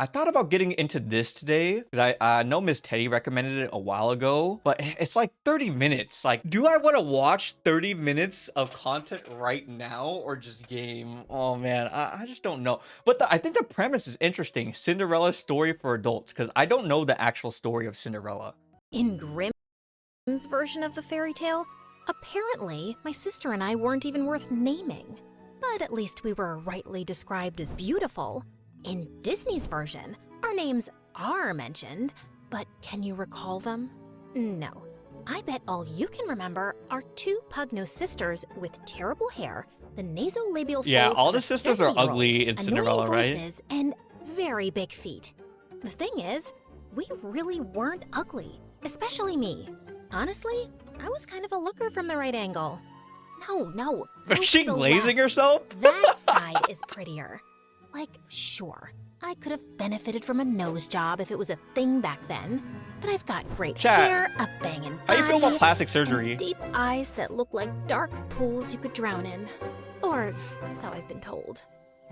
I thought about getting into this today because I know Miss Teddy recommended it a while ago, but it's like 30 minutes. Like, do I want to watch 30 minutes of content right now or just game? Oh man, I just don't know. But I think the premise is interesting. Cinderella's story for adults, because I don't know the actual story of Cinderella. In Grimm's version of the fairy tale, apparently my sister and I weren't even worth naming. But at least we were rightly described as beautiful. In Disney's version, our names are mentioned, but can you recall them? No. I bet all you can remember are two pug-nosed sisters with terrible hair, the nasolabial Yeah, folds all of the a sisters are 70-year-old, ugly in Cinderella, annoying right? voices, and very big feet. The thing is, we really weren't ugly, especially me. Honestly, I was kind of a looker from the right angle. No. Is move she to the glazing left. herself? That side is prettier. Like, sure, I could have benefited from a nose job if it was a thing back then, but I've got great Chat, hair, a banging How body, you feel about plastic and surgery? deep eyes that look like dark pools you could drown in. Or so I've been told.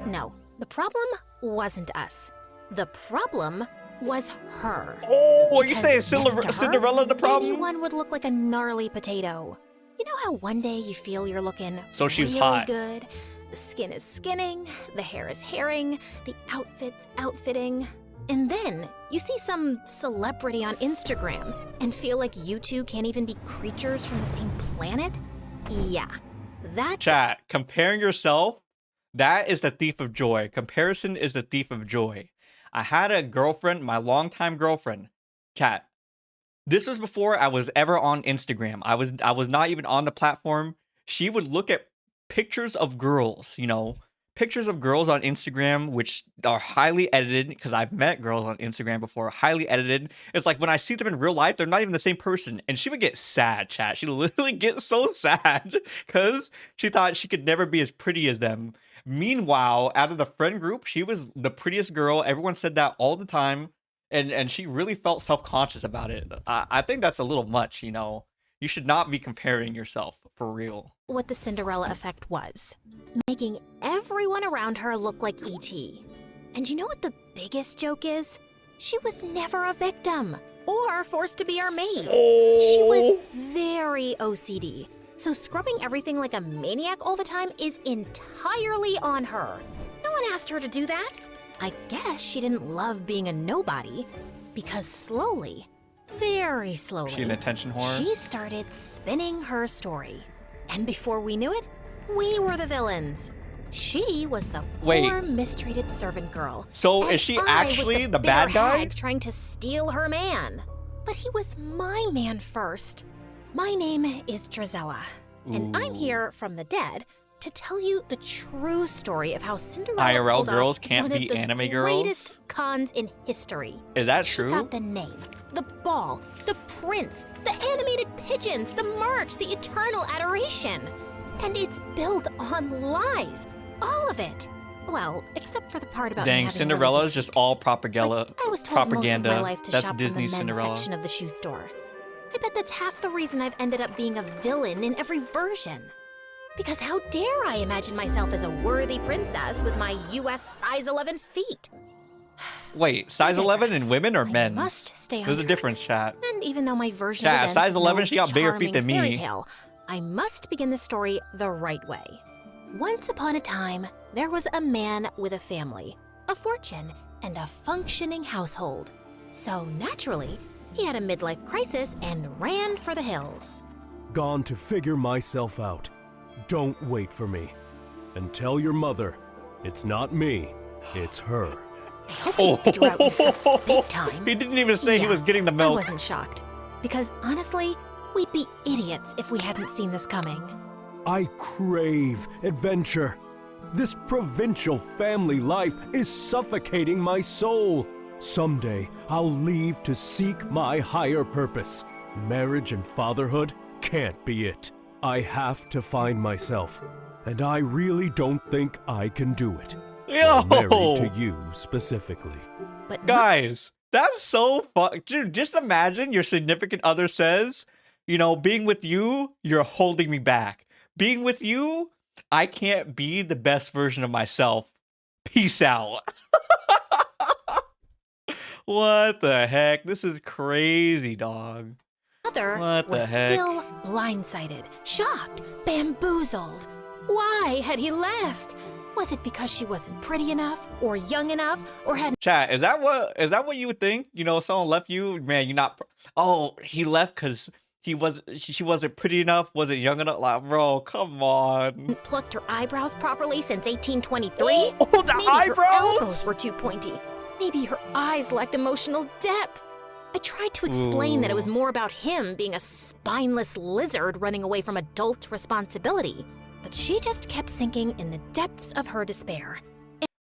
No, the problem wasn't us. The problem was her. Oh, you Because saying next to her, Cinderella's the problem? Anyone would look like a gnarly potato. You know how one day you feel you're looking So she's really hot. good? The skin is skinning, the hair is hairing, the outfit's outfitting. And then you see some celebrity on Instagram and feel like you two can't even be creatures from the same planet? Yeah, that's Chat, comparing yourself, that is the thief of joy. Comparison is the thief of joy. I had a girlfriend, my longtime girlfriend. Chat, this was before I was ever on Instagram. I was not even on the platform. She would look at pictures of girls, pictures of girls on Instagram, which are highly edited, because I've met girls on Instagram before, highly edited. It's like when I see them in real life, they're not even the same person. And she would get sad, chat. She'd literally get so sad because she thought she could never be as pretty as them. Meanwhile, out of the friend group, she was the prettiest girl. Everyone said that all the time. And she really felt self-conscious about it. I think that's a little much, You should not be comparing yourself, for real. what the Cinderella effect was, making everyone around her look like E.T. And you know what the biggest joke is? She was never a victim or forced to be our maid. She was very OCD, so scrubbing everything like a maniac all the time is entirely on her. No one asked her to do that. I guess she didn't love being a nobody, because slowly, very slowly, She an attention whore? she started spinning her story. And before we knew it, we were the villains. She was the Wait. poor, mistreated servant girl. So and is she I was actually the bitter bad guy? hag trying to steal her man. But he was my man first. My name is Drizella, and I'm Ooh. here from the dead to tell you the true story of how Cinderella IRL pulled girls off can't one of be the anime girls? greatest cons in history. Is that She true? got the name, the ball, the prince, the animated pigeons, the march, the eternal adoration. And it's built on lies. All of it. Well, except for the part about me Dang, having Cinderella really is big just feet. all propaganda. Like, I was told propaganda. most of my life to That's shop Disney from the men's Cinderella. section of the shoe store. I bet that's half the reason I've ended up being a villain in every version. Because how dare I imagine myself as a worthy princess with my US size 11 feet? Wait, size I 11 digress. in women or I men? must stay on There's a track. difference, chat. And even though my version Chat, of events size is 11, no she got bigger feet charming than me. fairy tale, I must begin the story the right way. Once upon a time, there was a man with a family, a fortune, and a functioning household. So naturally, he had a midlife crisis and ran for the hills. Gone to figure myself out. Don't wait for me. And tell your mother, it's not me, it's her. I hope you figure out you suck big time. He didn't even say he Yeah, was getting the I milk. wasn't shocked, because honestly, we'd be idiots if we hadn't seen this coming. I crave adventure. This provincial family life is suffocating my soul. Someday, I'll leave to seek my higher purpose. Marriage and fatherhood can't be it. I have to find myself, and I really don't think I can do it. Yo! Married to you specifically. But Guys, that's so fun. Dude, just imagine your significant other says, being with you, you're holding me back. Being with you, I can't be the best version of myself. Peace out. What the heck? This is crazy, dog. Mother What the was heck? still blindsided, shocked, bamboozled. Why had he left? Was it because she wasn't pretty enough, or young enough, or had Chat, is that what you would think? You know, someone left you, man. You're not. Oh, he left because she wasn't pretty enough, wasn't young enough. Like, bro, come on. plucked her eyebrows properly since 1823? Oh, the Maybe her eyebrows. elbows were too pointy. Maybe her eyes lacked emotional depth. I tried to explain that it was more about him being a spineless lizard running away from adult responsibility, but she just kept sinking in the depths of her despair.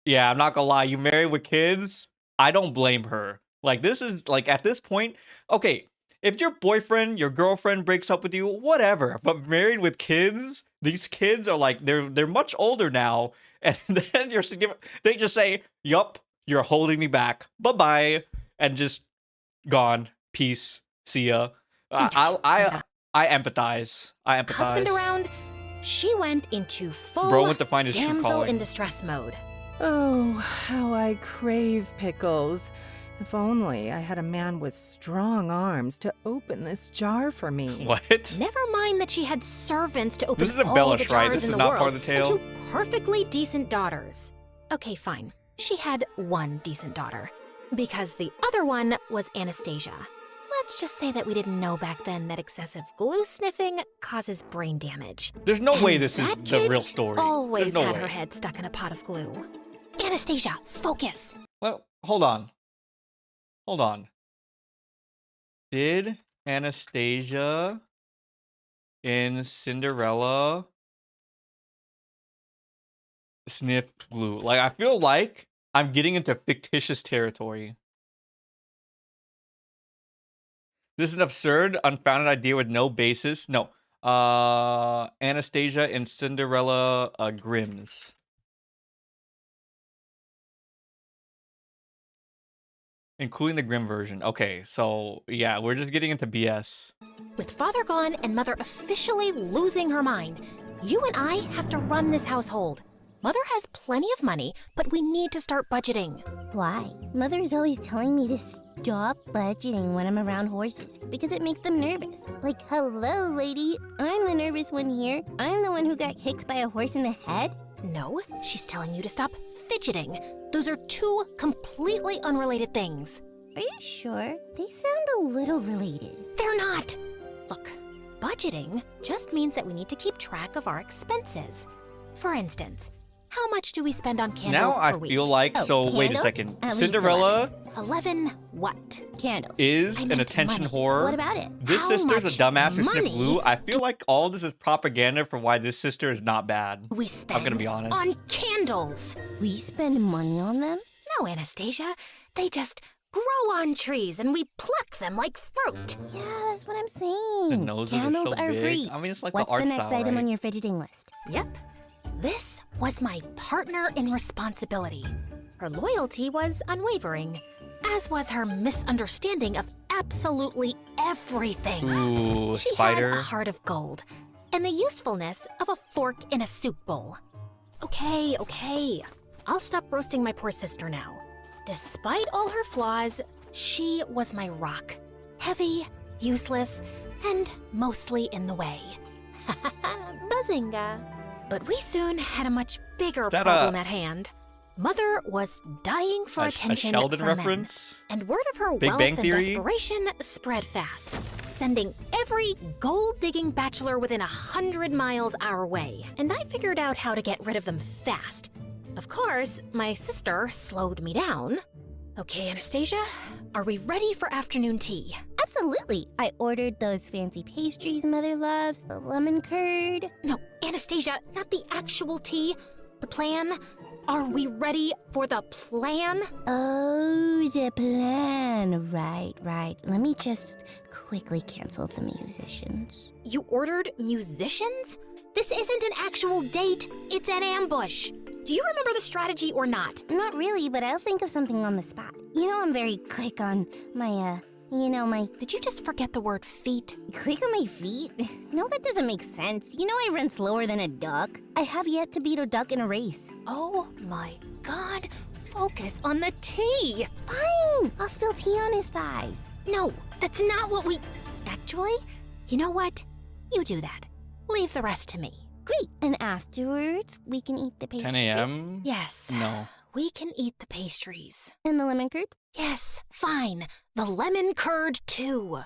Yeah, I'm not gonna lie. You married with kids, I don't blame her. Like, this is like at this point, okay. If your boyfriend, your girlfriend breaks up with you, whatever. But married with kids, these kids are like they're much older now, and then they just say, "Yup, you're holding me back. Bye bye," and just gone. Peace. See ya. I empathize. I empathize. Husband around, she went into full Bro went to find his true damsel calling. in distress mode. Oh, how I crave pickles. If only I had a man with strong arms to open this jar for me. What? Never mind that she had servants to open This is all the embellished, right? jars This in is the not world, part of the tale? and 2 perfectly decent daughters. Okay, fine. She had 1 decent daughter, because the other one was Anastasia. Let's just say that we didn't know back then that excessive glue sniffing causes brain damage. There's no way And this is that the kid real story. Always There's no had way. her head stuck in a pot of glue. Anastasia, focus. Well, hold on. Hold on. Did Anastasia in Cinderella sniff glue? Like, I feel like I'm getting into fictitious territory. This is an absurd, unfounded idea with no basis. No. Anastasia in Cinderella Grimm's. Including the Grimm version. Okay, so yeah, we're just getting into BS. With father gone and mother officially losing her mind, you and I have to run this household. Mother has plenty of money, but we need to start budgeting. Why? Mother's always telling me to stop budgeting when I'm around horses because it makes them nervous. Like, hello, lady, I'm the nervous one here. I'm the one who got kicked by a horse in the head. No, she's telling you to stop fidgeting. Those are 2 completely unrelated things. Are you sure? They sound a little related. They're not. Look, budgeting just means that we need to keep track of our expenses. For instance, how much do we spend on candles Now I per week? feel like, Oh, so wait a candles? second. At least Cinderella 11 what? Candles. is I an meant attention money. whore. What about it? This How sister's a much dumbass who sniffed money glue. I feel like all this is propaganda for why this sister is not bad. We spend gonna be honest. on candles. We spend money on them? No, Anastasia. They just grow on trees and we pluck them like fruit. Yeah, that's what I'm saying. The noses Candles are so big. free. I mean, it's like What's the art next style, item right? on your fidgeting list? Yep. This was my partner in responsibility. Her loyalty was unwavering, as was her misunderstanding of absolutely everything. Ooh, She spider. had a heart of gold and the usefulness of a fork in a soup bowl. Okay. I'll stop roasting my poor sister now. Despite all her flaws, she was my rock. Heavy, useless, and mostly in the way. Bazinga. But we soon had a much bigger that problem at hand. Mother was dying for A attention Sheldon from men. reference? And word of her Big wealth Bang and Theory? desperation spread fast, sending every gold-digging bachelor within 100 miles our way. And I figured out how to get rid of them fast. Of course, my sister slowed me down. Okay, Anastasia, are we ready for afternoon tea? Absolutely. I ordered those fancy pastries Mother loves, the lemon curd. No, Anastasia, not the actual tea. The plan. Are we ready for the plan? Oh, the plan. Right. Let me just quickly cancel the musicians. You ordered musicians? This isn't an actual date, it's an ambush. Do you remember the strategy or not? Not really, but I'll think of something on the spot. You know I'm very quick on my Did you just forget the word feet? quick on my feet? No, that doesn't make sense. You know I run slower than a duck. I have yet to beat a duck in a race. Oh my god, focus on the tea. Fine, I'll spill tea on his thighs. No, that's not what we... Actually, you know what? You do that. Leave the rest to me. Great. And afterwards, we can eat the pastries. 10 a.m.? Yes. No. We can eat the pastries. And the lemon curd? Yes, fine. The lemon curd, too.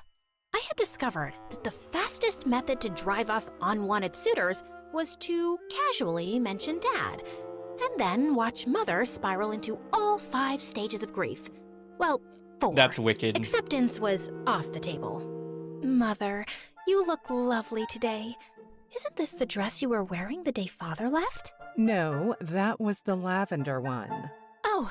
I had discovered that the fastest method to drive off unwanted suitors was to casually mention Dad, and then watch Mother spiral into all 5 stages of grief. Well, 4. That's wicked. Acceptance was off the table. Mother, you look lovely today. Isn't this the dress you were wearing the day Father left? No, that was the lavender one. Oh,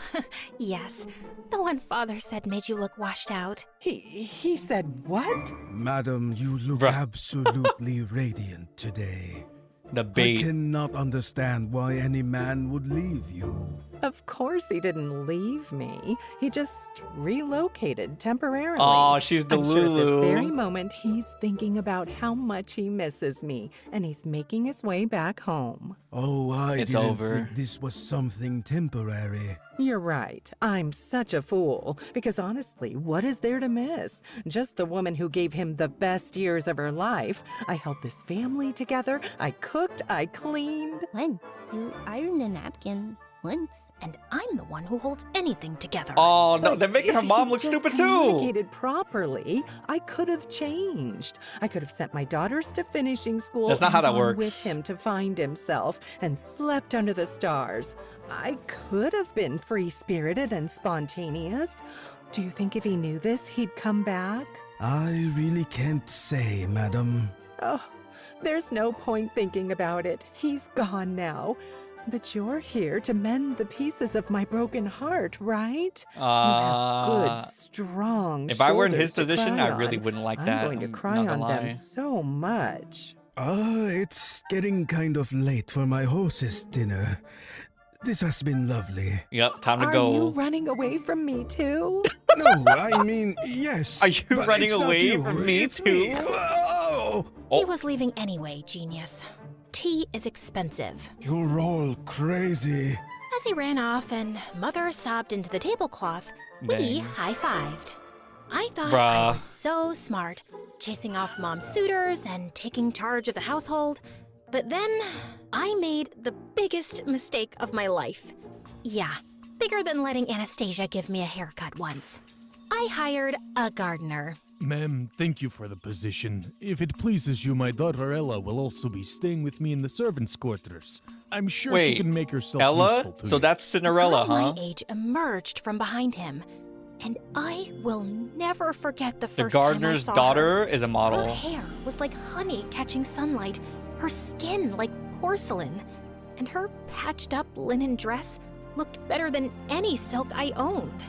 yes. The one Father said made you look washed out. He said what? Madam, you look Bruh. absolutely radiant today. The I bait. cannot understand why any man would leave you. Of course he didn't leave me. He just relocated temporarily. Oh, she's I'm sure at this very Delulu. moment he's thinking about how much he misses me, and he's making his way back home. Oh, I It's didn't over. think this was something temporary. You're right. I'm such a fool. Because honestly, what is there to miss? Just the woman who gave him the best years of her life. I held this family together. I cooked. I cleaned. When? You ironed a napkin once. And I'm the one who holds anything together. Oh, no. But They're making her if mom he look just stupid, too. communicated properly, I could have changed. I could have sent my daughters to finishing school. That's not how and that gone works. with him to find himself and slept under the stars. I could have been free-spirited and spontaneous. Do you think if he knew this, he'd come back? I really can't say, madam. Oh, there's no point thinking about it. He's gone now. But you're here to mend the pieces of my broken heart, right? You have good, strong If I were in his shoulders to position, cry I really on. wouldn't like I'm that. going to I'm cry not on gonna them lie. so much. It's getting kind of late for my hostess dinner. This has been lovely. Yep, time to Are go. you running away from me too? No, I mean, yes. Are you but running it's not away you, from me it's too? Me. Oh, He was leaving anyway, genius. Tea is expensive. you're all crazy. As he ran off and Mother sobbed into the tablecloth, we Dang. high-fived. I thought Bruh. I was so smart, chasing off Mom's suitors and taking charge of the household. But then I made the biggest mistake of my life. Yeah, bigger than letting Anastasia give me a haircut once. I hired a gardener. Ma'am, thank you for the position. If it pleases you, my daughter Ella will also be staying with me in the servants' quarters. I'm sure Wait, she can make herself Ella? useful to So you. that's Cinderella, a girl huh? my age emerged from behind him. And I will never forget the The first time I gardener's saw daughter her. is a Her model. hair was like honey catching sunlight, her skin like porcelain, and her patched up linen dress looked better than any silk I owned.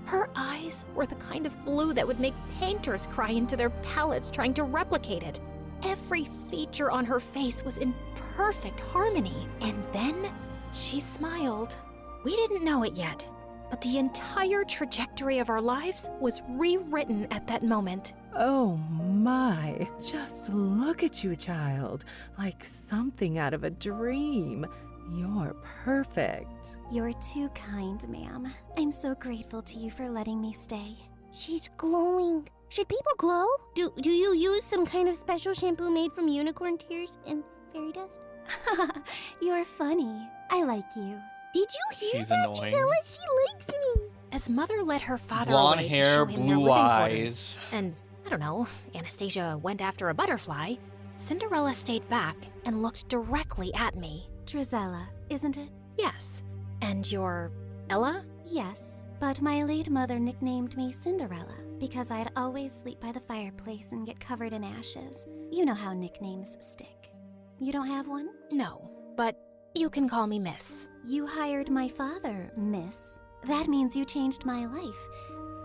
Her eyes were the kind of blue that would make painters cry into their palettes trying to replicate it. Every feature on her face was in perfect harmony. And then she smiled. We didn't know it yet, but the entire trajectory of our lives was rewritten at that moment. Oh my, just look at you, child. Like something out of a dream. You're perfect. You're too kind, ma'am. I'm so grateful to you for letting me stay. She's glowing. Should people glow? Do you use some kind of special shampoo made from unicorn tears and fairy dust? You're funny. I like you. Did you hear She's that, annoying. Gisela? She likes me. As Mother led her father Blonde away hair, to show him their blue living eyes. quarters, and I don't know, Anastasia went after a butterfly, Cinderella stayed back and looked directly at me. Drizella, isn't it? Yes. And you're Ella? Yes. But my late mother nicknamed me Cinderella because I'd always sleep by the fireplace and get covered in ashes. You know how nicknames stick. You don't have one? No, but you can call me Miss. You hired my father, miss. That means you changed my life.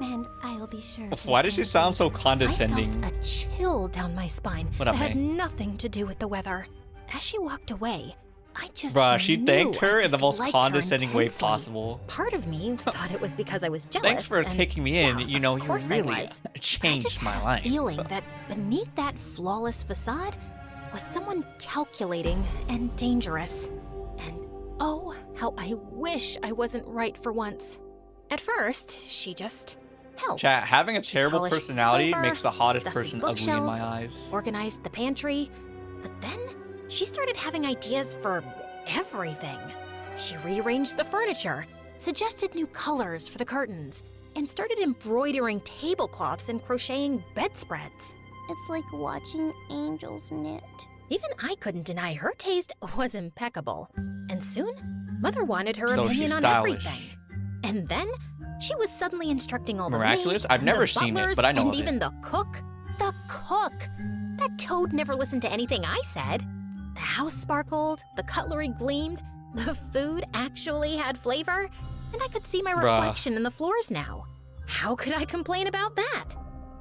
And I will be sure to Why does she return sound so favor. condescending? I felt a chill down my spine What that up, had May? nothing to do with the weather. As she walked away, I just Bruh, she knew thanked her I in the most disliked her condescending way intensely. possible. Part of me thought it was because I was jealous. Thanks for and taking me in. yeah, You know, of you course I really was. I changed just my had a life. feeling that beneath that flawless facade was someone calculating and dangerous. And oh, how I wish I wasn't right for once. At first, she just helped. Chat, having a terrible Polished personality silver, makes the hottest dusty person ugly in my bookshelves, eyes. organized the pantry, but then she started having ideas for everything. She rearranged the furniture, suggested new colors for the curtains, and started embroidering tablecloths and crocheting bedspreads. It's like watching angels knit. Even I couldn't deny her taste was impeccable. And soon, Mother wanted her So opinion she's on stylish. everything. And then, she was suddenly instructing all the Miraculous? maids, I've never the seen it, butlers, but I know and of it. even the cook. The cook! That toad never listened to anything I said. The house sparkled, the cutlery gleamed, the food actually had flavor, and I could see my Bruh. reflection in the floors now. How could I complain about that?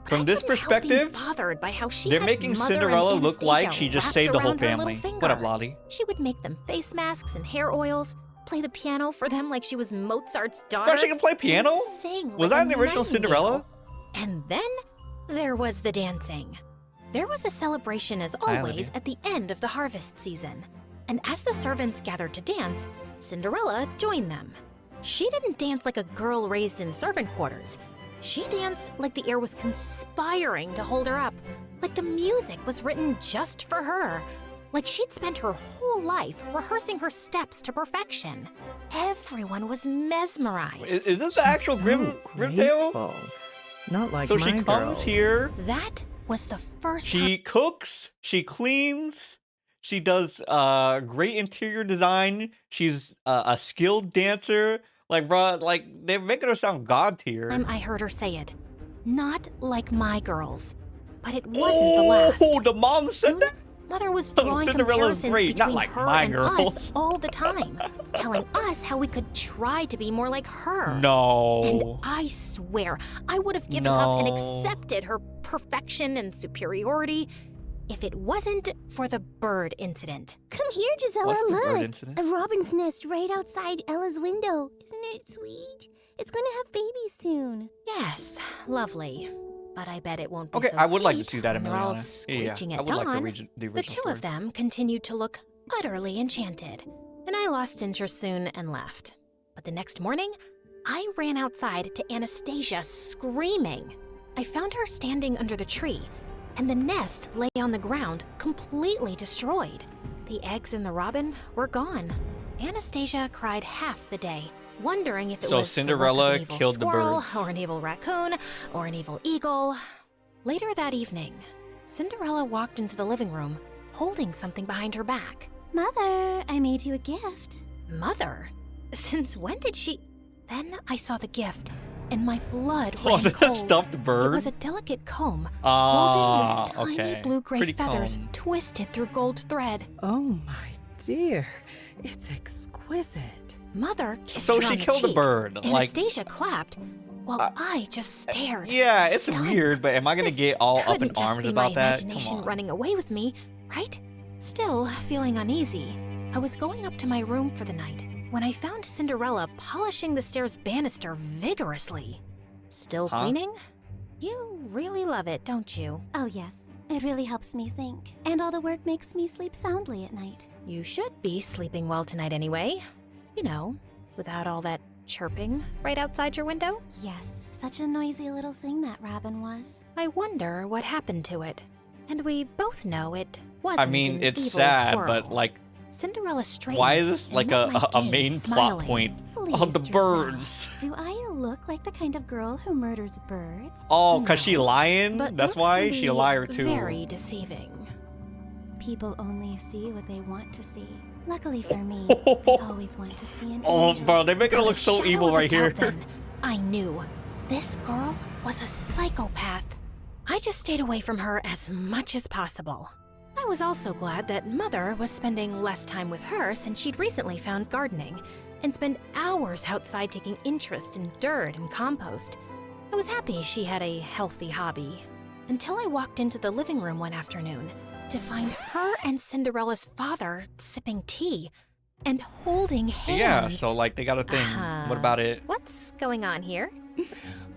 But From I this couldn't help being perspective, bothered by how she they're had making Mother and Cinderella look like Anastasia she just wrapped saved the whole around her little family. What up, finger. Lottie? She would make them face masks and hair oils, play the piano for them like she was Mozart's daughter. Bro, she can play piano? and sing Was like that in a the original nightingale. Cinderella? And then there was the dancing. There was a celebration as Hi, always Olivia. at the end of the harvest season. And as the servants gathered to dance, Cinderella joined them. She didn't dance like a girl raised in servant quarters. She danced like the air was conspiring to hold her up, like the music was written just for her, like she'd spent her whole life rehearsing her steps to perfection. Everyone was mesmerized. Is this She's the actual so Grimtail? graceful. Not like So my she comes girls. here, That was the first she cooks, she cleans, she does great interior design, she's a skilled dancer. Like, bruh, like, they're making her sound god tier. time I heard her say it. Not like my girls. But it wasn't the last. Oh, the mom said Soon, that? Mother was drawing Cinderella's comparisons great, between not like her my and girls. us all the time, telling us how we could try to be more like her. And No. I swear, I would have given up and No. accepted her perfection and superiority if it wasn't for the bird incident. Come here, Gisela, What's the bird look. incident? A robin's nest right outside Ella's window. Isn't it sweet? It's gonna have babies soon. Yes, lovely. But I bet it won't be Okay, so I would like to sweet see that, when they're all Emiliana. Yeah, screeching I at would like dawn. the original The two story. of them continued to look utterly enchanted, and I lost interest soon and left. But the next morning, I ran outside to Anastasia screaming. I found her standing under the tree, and the nest lay on the ground, completely destroyed. The eggs and the robin were gone. Anastasia cried half the day, wondering if it So was Cinderella the work of an evil killed the squirrel, birds. or an evil raccoon, or an evil eagle. Later that evening, Cinderella walked into the living room, holding something behind her back. Mother, I made you a gift. Mother? Since when did she... Then I saw the gift, and my blood Was ran it a cold. stuffed It bird? was a delicate comb, Ah, woven with tiny okay. blue-gray Pretty feathers comb. twisted through gold thread. Oh my dear, it's exquisite. Mother kissed So her she on the killed the cheek. bird. Like, Anastasia clapped, while I just stared. yeah, it's stunned. weird, but am I gonna This get all up in couldn't just arms be about my that? imagination Come on. running away with me, right? Still feeling uneasy, I was going up to my room for the night when I found Cinderella polishing the stairs banister vigorously. Still Huh? cleaning? You really love it, don't you? Oh, yes. It really helps me think. And all the work makes me sleep soundly at night. You should be sleeping well tonight anyway. You know, without all that chirping right outside your window. Yes, such a noisy little thing that robin was. I wonder what happened to it. And we both know it wasn't I mean, an it's evil sad, squirrel. but like, Cinderella straightened. why is this and like met my a gaze, main plot smiling. point Please, of the Giselle, birds? Do I look like the kind of girl who murders birds? Oh, cause she No, lying? But That's looks why can she a be liar too. Very deceiving. People only see what they want to see. Luckily for me, they always want to see an Oh, angel. bro, they're making it Without look a so shadow evil of a right here. doubt then, I knew this girl was a psychopath. I just stayed away from her as much as possible. I was also glad that Mother was spending less time with her since she'd recently found gardening and spent hours outside taking interest in dirt and compost. I was happy she had a healthy hobby until I walked into the living room one afternoon to find her and Cinderella's father sipping tea and holding hands. Yeah, so like they got a thing. Uh-huh. What about it? What's going on here?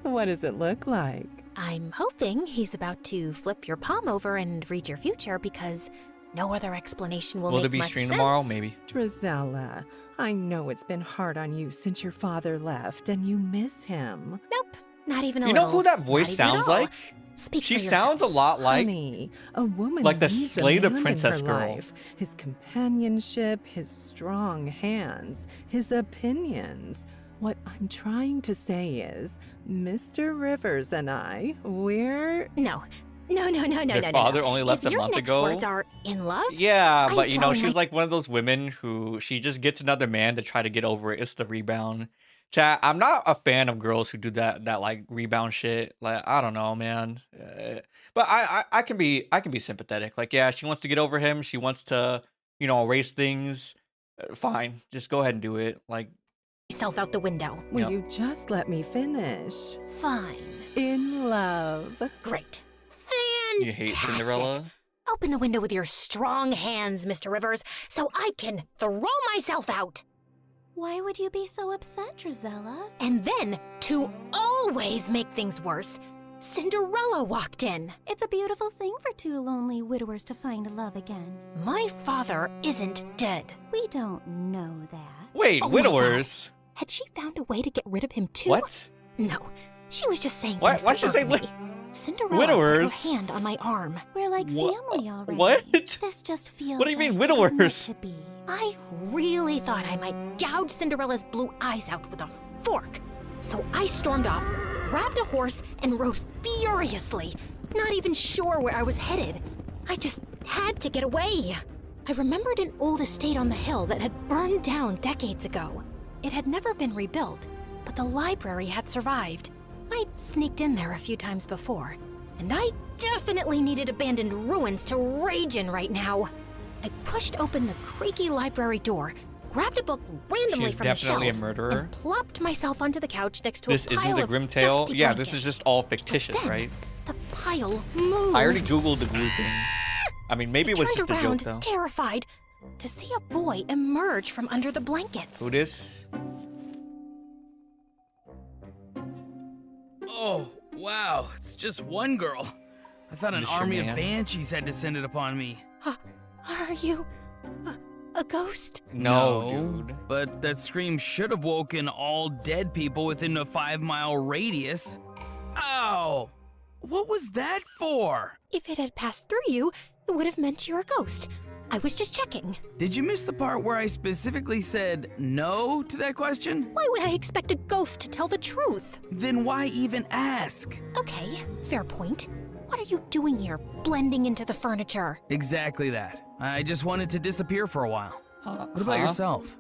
What does it look like? I'm hoping he's about to flip your palm over and read your future because no other explanation will Will make there be much stream sense. tomorrow? Maybe. Drizella, I know it's been hard on you since your father left and you miss him. Nope, Not even a You little. know who that Not voice even at sounds all. like? Speak She for sounds a yourself. lot like Honey, a woman the needs Slay a the man Princess in her girl. life. His companionship, his strong hands, his opinions. What I'm trying to say is, Mr. Rivers and I, we're... No. Their father only left if a month your next ago. words are in love, Yeah, I'm but you know, throwing she's my- like one of those women who she just gets another man to try to get over it. It's the rebound. Chat, I'm not a fan of girls who do that like rebound shit. Like, I don't know, man. But I can be sympathetic. Like, yeah, she wants to get over him. She wants to, you know, erase things. Fine, just go ahead and do it. Like, myself out the window. Will Yep. you just let me finish? Fine. In love. Great. you hate Fantastic. Cinderella? Open the window with your strong hands, Mr. Rivers, so I can throw myself out. Why would you be so upset, Drizella? And then, to always make things worse, Cinderella walked in. It's a beautiful thing for two lonely widowers to find love again. My father isn't dead. We don't know that. Wait, Oh my widowers? Had she found a way to get rid of him too? What? No, she was just saying What? things Why'd to she say irk me. Cinderella widowers? put her hand on my arm. We're like Wha- family already. what? This just feels What do you mean, like it was meant widowers? to be. I really thought I might gouge Cinderella's blue eyes out with a fork. So I stormed off, grabbed a horse, and rode furiously, not even sure where I was headed. I just had to get away. I remembered an old estate on the hill that had burned down decades ago. It had never been rebuilt, but the library had survived. I'd sneaked in there a few times before, and I definitely needed abandoned ruins to rage in right now. I pushed open the creaky library door, grabbed a book randomly She's from the definitely a shelves, murderer. and plopped myself onto the couch next to This a pile isn't the of Grim Tale? dusty Yeah, this is blankets. just all But fictitious, then, right? the pile moved. I already googled the glue thing. I mean, maybe it was Turned just a joke, around, though. terrified, to see a boy emerge from under the blankets. Who this? Oh, wow, it's just one girl. I thought an This your army of man? banshees had descended upon me. Are you a ghost? No, dude. But that scream should have woken all dead people within a 5-mile radius. Ow! What was that for? If it had passed through you, it would have meant you're a ghost. I was just checking. Did you miss the part where I specifically said no to that question? Why would I expect a ghost to tell the truth? Then why even ask? Okay, fair point. What are you doing here, blending into the furniture? Exactly that. I just wanted to disappear for a while. What about yourself?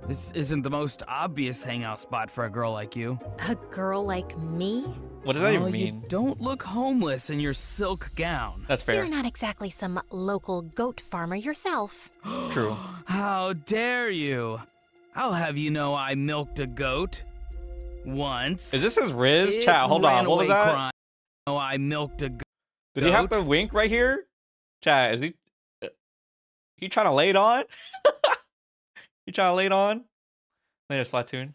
This isn't the most obvious hangout spot for a girl like you. A girl like me? What does that even Well, mean? You don't look homeless in your silk gown. That's fair. You're not exactly some local goat farmer yourself. True. How dare you? I'll have you know I milked a goat. Once. Is this his Riz? It Chat, hold on. ran What was away that? crying. Oh, I milked a goat. Did he have to wink right here? Chat, is he trying to lay it on? You trying to lay it on? Later, Splatoon.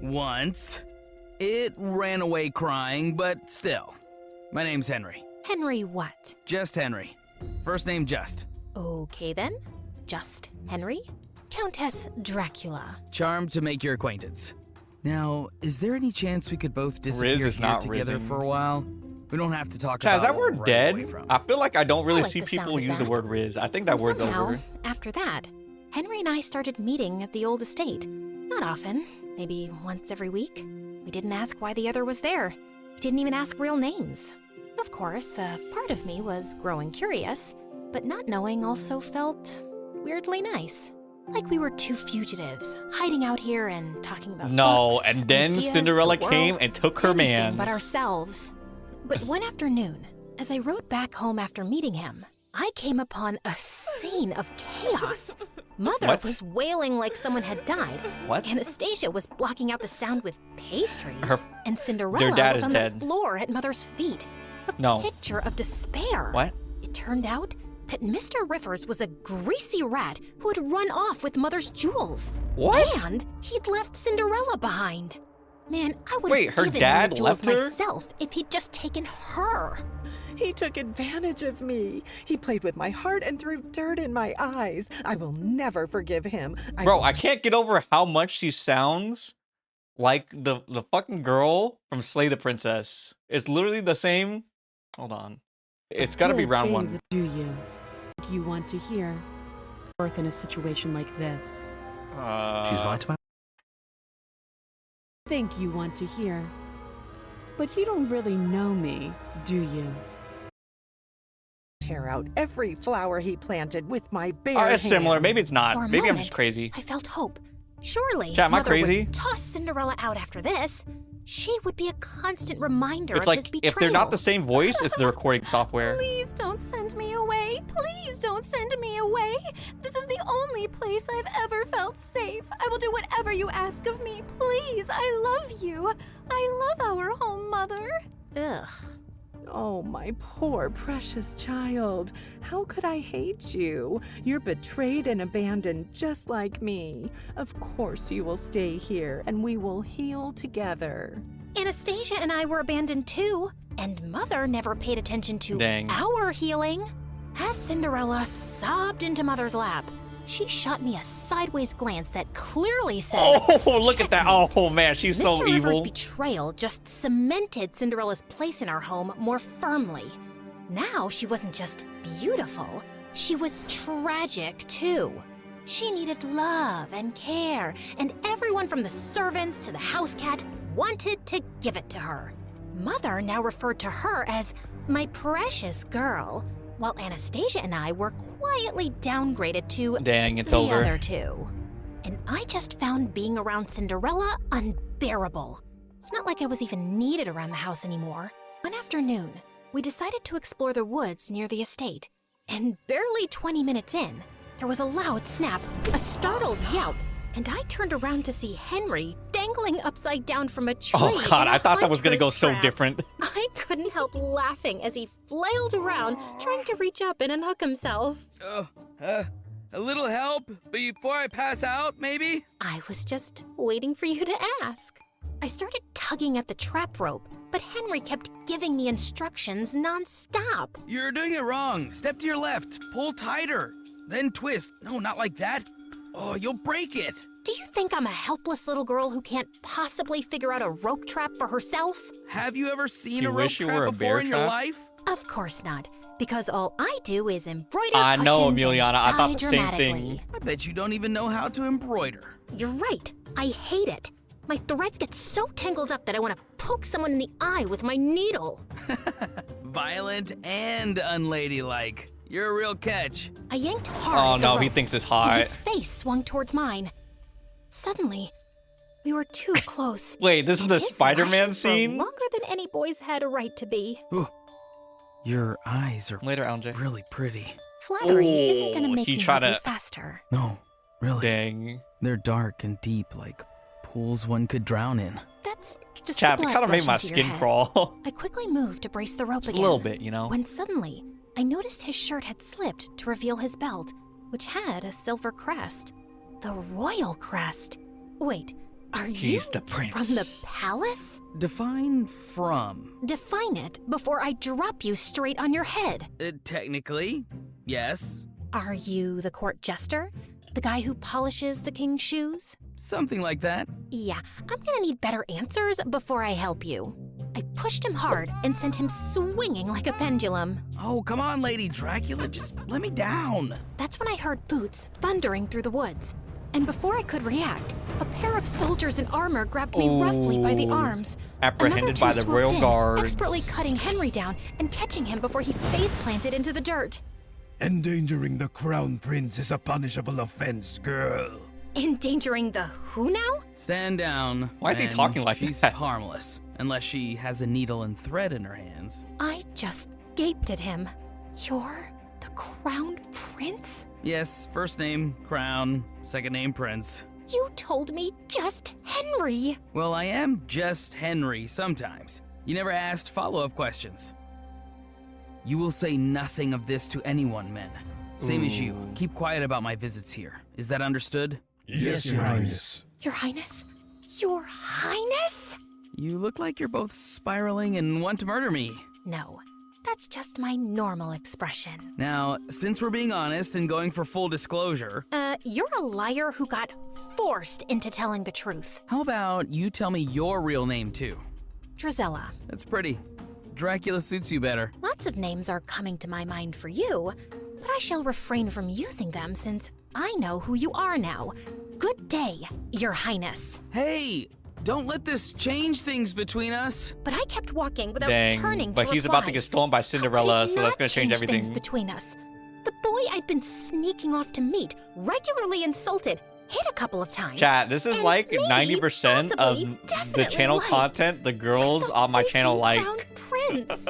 Once. It ran away crying, but still. My name's Henry. Henry what? Just Henry. First name Just. Okay then. Just Henry. Countess Dracula. Charmed to make your acquaintance. Now, is there any chance we could both disappear is here not together rizzing. for a while? We don't have to talk Chat, about is that what word we're running away dead? from. I feel like I don't really I like see the people sound of use the that. word Riz. I think that word's Somehow, over. after that, Henry and I started meeting at the old estate. Not often, maybe once every week. We didn't ask why the other was there. We didn't even ask real names. Of course, a part of me was growing curious, but not knowing also felt weirdly nice. Like we were two fugitives, hiding out here and talking about No, books, and then ideas, Cinderella the came world, and took her anything man. but ourselves. But one afternoon, as I rode back home after meeting him, I came upon a scene of chaos. Mother What? was wailing like someone had died. What? Anastasia was blocking out the sound with pastries. Her- and Cinderella dad was is on dead. the floor at Mother's feet. A No. picture of despair. What? It turned out that Mr. Rivers was a greasy rat who had run off with Mother's jewels. What? And he'd left Cinderella behind. Man, I would Wait, have her given dad him the jewels left her? myself if he'd just taken her. He took advantage of me. He played with my heart and threw dirt in my eyes. I will never forgive him. Bro, I can't get over how much she sounds like the fucking girl from Slay the Princess. It's literally the same. Hold on. It's gotta be Good round things one. Do you want to hear? Birth in a situation like this. She's right about. Think you want to hear. But you don't really know me, do you? Tear out every flower he planted with my bare It's similar. Maybe hands. it's not. For a Maybe I'm moment, just crazy. I felt hope. Surely, Chat, am I Mother crazy? would toss Cinderella out after this. She would be a constant reminder It's of his like betrayal. if they're not the same voice, it's the recording software. Please don't send me away. Please don't send me away. This is the only place I've ever felt safe. I will do whatever you ask of me. Please, I love you. I love our home, Mother. Ugh. Oh, my poor precious child. How could I hate you? You're betrayed and abandoned just like me. Of course you will stay here and we will heal together. Anastasia and I were abandoned too, and Mother never paid attention to Dang. our healing. As Cinderella sobbed into Mother's lap, she shot me a sideways glance that clearly said, Oh, look at that. "Checkmate." Oh, man, she's so Mr. Rivers' evil. betrayal just cemented Cinderella's place in our home more firmly. Now she wasn't just beautiful, she was tragic too. She needed love and care, and everyone from the servants to the house cat wanted to give it to her. Mother now referred to her as my precious girl, while Anastasia and I were quietly downgraded to Dang, it's the over. other two. And I just found being around Cinderella unbearable. It's not like I was even needed around the house anymore. One afternoon, we decided to explore the woods near the estate. And barely 20 minutes in, there was a loud snap, a startled yelp, and I turned around to see Henry dangling upside down from a tree. Oh, God, in a I thought that was gonna go hunter's so trap. different. I couldn't help laughing as he flailed around, trying to reach up and unhook himself. A little help before I pass out, maybe? I was just waiting for you to ask. I started tugging at the trap rope, but Henry kept giving me instructions nonstop. You're doing it wrong. Step to your left. Pull tighter. Then twist. No, not like that. Oh, you'll break it. Do you think I'm a helpless little girl who can't possibly figure out a rope trap for herself? Have you ever seen You a rope wish you trap were a before bear in your trap? life? Of course not, because all I do is embroider I know, cushions Emiliana, and I thought sigh the same dramatically. thing. I bet you don't even know how to embroider. You're right. I hate it. My threads get so tangled up that I want to poke someone in the eye with my needle. Violent and unladylike. You're a real catch. I yanked hard Oh, at the no, he rope, thinks it's and hot. his face swung towards mine. Suddenly, we were too close. Wait, this is and the his Spider-Man lashes were scene? longer than any boy's had a right to be. Ooh, your eyes are Later, LJ. really pretty. Flattery isn't gonna Oh, make he me tried happy to- faster. No, really. Dang. They're dark and deep, like pools one could drown in. That's just Chat, the that blood kind of made my rushing to your skin head. crawl. I quickly moved to brace the rope Just a again. little bit, you know? When suddenly, I noticed his shirt had slipped to reveal his belt, which had a silver crest. The royal crest. Wait, are you He's the prince. from the palace? Define from. Define it before I drop you straight on your head. Technically, yes. Are you the court jester? The guy who polishes the king's shoes? Something like that. Yeah, I'm gonna need better answers before I help you. I pushed him hard and sent him swinging like a pendulum. Oh, come on, Lady Dracula, just let me down. That's when I heard boots thundering through the woods. And before I could react, a pair of soldiers in armor grabbed me roughly by the Ooh. arms. Apprehended Another by two the swooped royal in, guards. expertly cutting Henry down and catching him before he face planted into the dirt. Endangering the crown prince is a punishable offense, girl. Endangering the who now? Stand down. Why is he and talking like she's that? harmless, unless she has a needle and thread in her hands. I just gaped at him. You're the crowned prince? Yes, first name, Crown, second name, Prince. You told me just Henry. Well, I am just Henry sometimes. You never asked follow-up questions. You will say nothing of this to anyone, men. Same as you. Ooh. Keep quiet about my visits here. Is that understood? Yes, Your Highness. Your Highness? Your Highness? You look like you're both spiraling and want to murder me. No, that's just my normal expression. Now, since we're being honest and going for full disclosure, you're a liar who got forced into telling the truth. How about you tell me your real name too? Drizella. That's pretty. Dracula suits you better. Lots of names are coming to my mind for you, but I shall refrain from using them since I know who you are now. Good day, Your Highness. Hey, don't let this change things between us. But I kept walking without Dang, turning to but he's reply. about to get stolen by Cinderella, so that's gonna change Things everything. between us. The boy I'd been sneaking off to meet, regularly insulted, hit a couple of times. Chat, this is and like maybe, 90% of possibly, the definitely channel liked. content the girls The on my channel freaking like. crowned prince.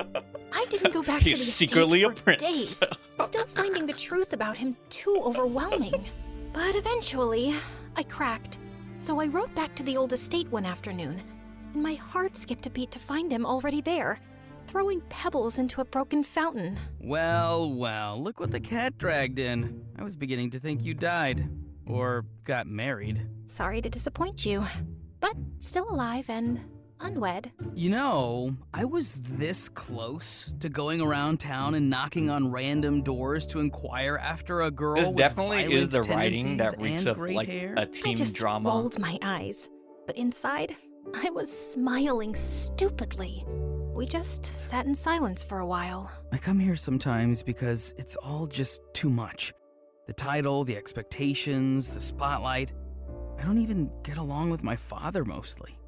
I didn't go back to the He's estate secretly a for prince. days, still finding the truth about him too overwhelming. But eventually, I cracked. So I rode back to the old estate one afternoon, and my heart skipped a beat to find him already there, throwing pebbles into a broken fountain. Well, well, look what the cat dragged in. I was beginning to think you died. Or got married. Sorry to disappoint you, but still alive and unwed. You know, I was this close to going around town and knocking on random doors to inquire after a girl This with definitely is violent the writing that tendencies reeks and of gray like hair. a I teen just drama. rolled my eyes, but inside, I was smiling stupidly. We just sat in silence for a while. I come here sometimes because it's all just too much. The title, the expectations, the spotlight. I don't even get along with my father mostly.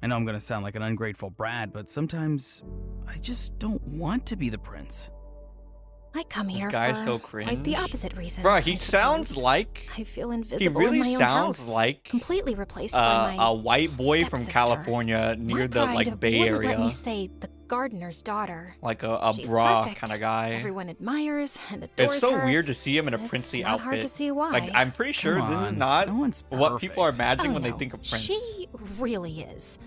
I know I'm gonna sound like an ungrateful brat, but sometimes I just don't want to be the prince. I come This here guy's for so quite the cringe. opposite reason. Bro, I he sounds suppose. like I feel invisible he really in my own sounds house, like completely replaced by my a white boy from stepsister. California near My the pride like Bay wouldn't Area, let me say the gardener's daughter. like a She's bra perfect. kind of guy. Everyone admires and adores It's so her. weird to see him in a It's princely not outfit. hard to see why. Like I'm pretty sure Come this is on, not no one's what people are perfect. imagining Oh, when they no. think of Prince. She really is.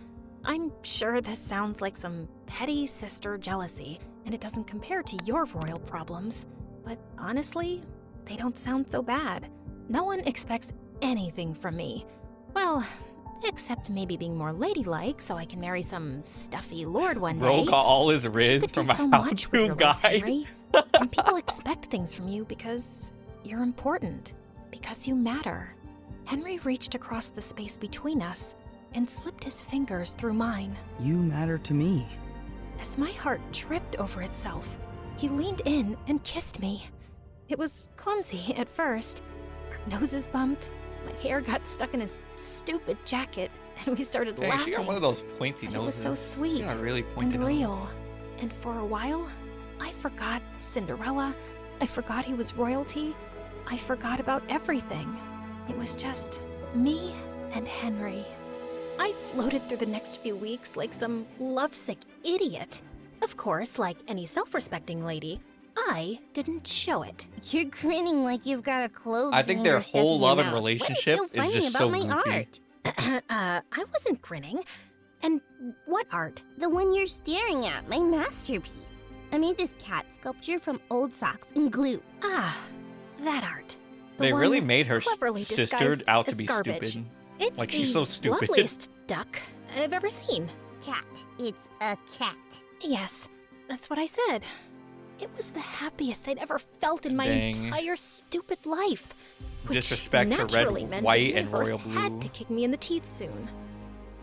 I'm sure this sounds like some petty sister jealousy, and it doesn't compare to your royal problems. But honestly, they don't sound so bad. No one expects anything from me. Well, except maybe being more ladylike so I can marry some stuffy lord one Bro day. got all his You riz could do from a so much with how-to your life, guide. Henry. And people expect things from you because you're important, because you matter. Henry reached across the space between us and slipped his fingers through mine. You matter to me. As my heart tripped over itself, he leaned in and kissed me. It was clumsy at first. Our noses bumped, my hair got stuck in his stupid jacket, and we started Dang, laughing. she got one of those pointy But it was noses. so sweet She got a really pointy and nose. real. And for a while, I forgot Cinderella. I forgot he was royalty. I forgot about everything. It was just me and Henry. I floated through the next few weeks like some lovesick idiot. Of course, like any self-respecting lady, I didn't show it. You're grinning like you've got a clothes I think their hanger stuck whole in your love and mouth. relationship What is so funny just about so my goofy. art? I wasn't grinning. And what art? The one you're staring at, my masterpiece. I made this cat sculpture from old socks and glue. Ah, that art. The They really one made her cleverly sister disguised out to as be garbage. stupid. It's Like, the she's so stupid. loveliest duck I've ever seen. Cat. It's a cat. Yes, that's what I said. It was the happiest I'd ever felt in my Dang. entire stupid life. Which Disrespect to red, naturally meant white, the and universe royal blue. had to kick me in the teeth soon.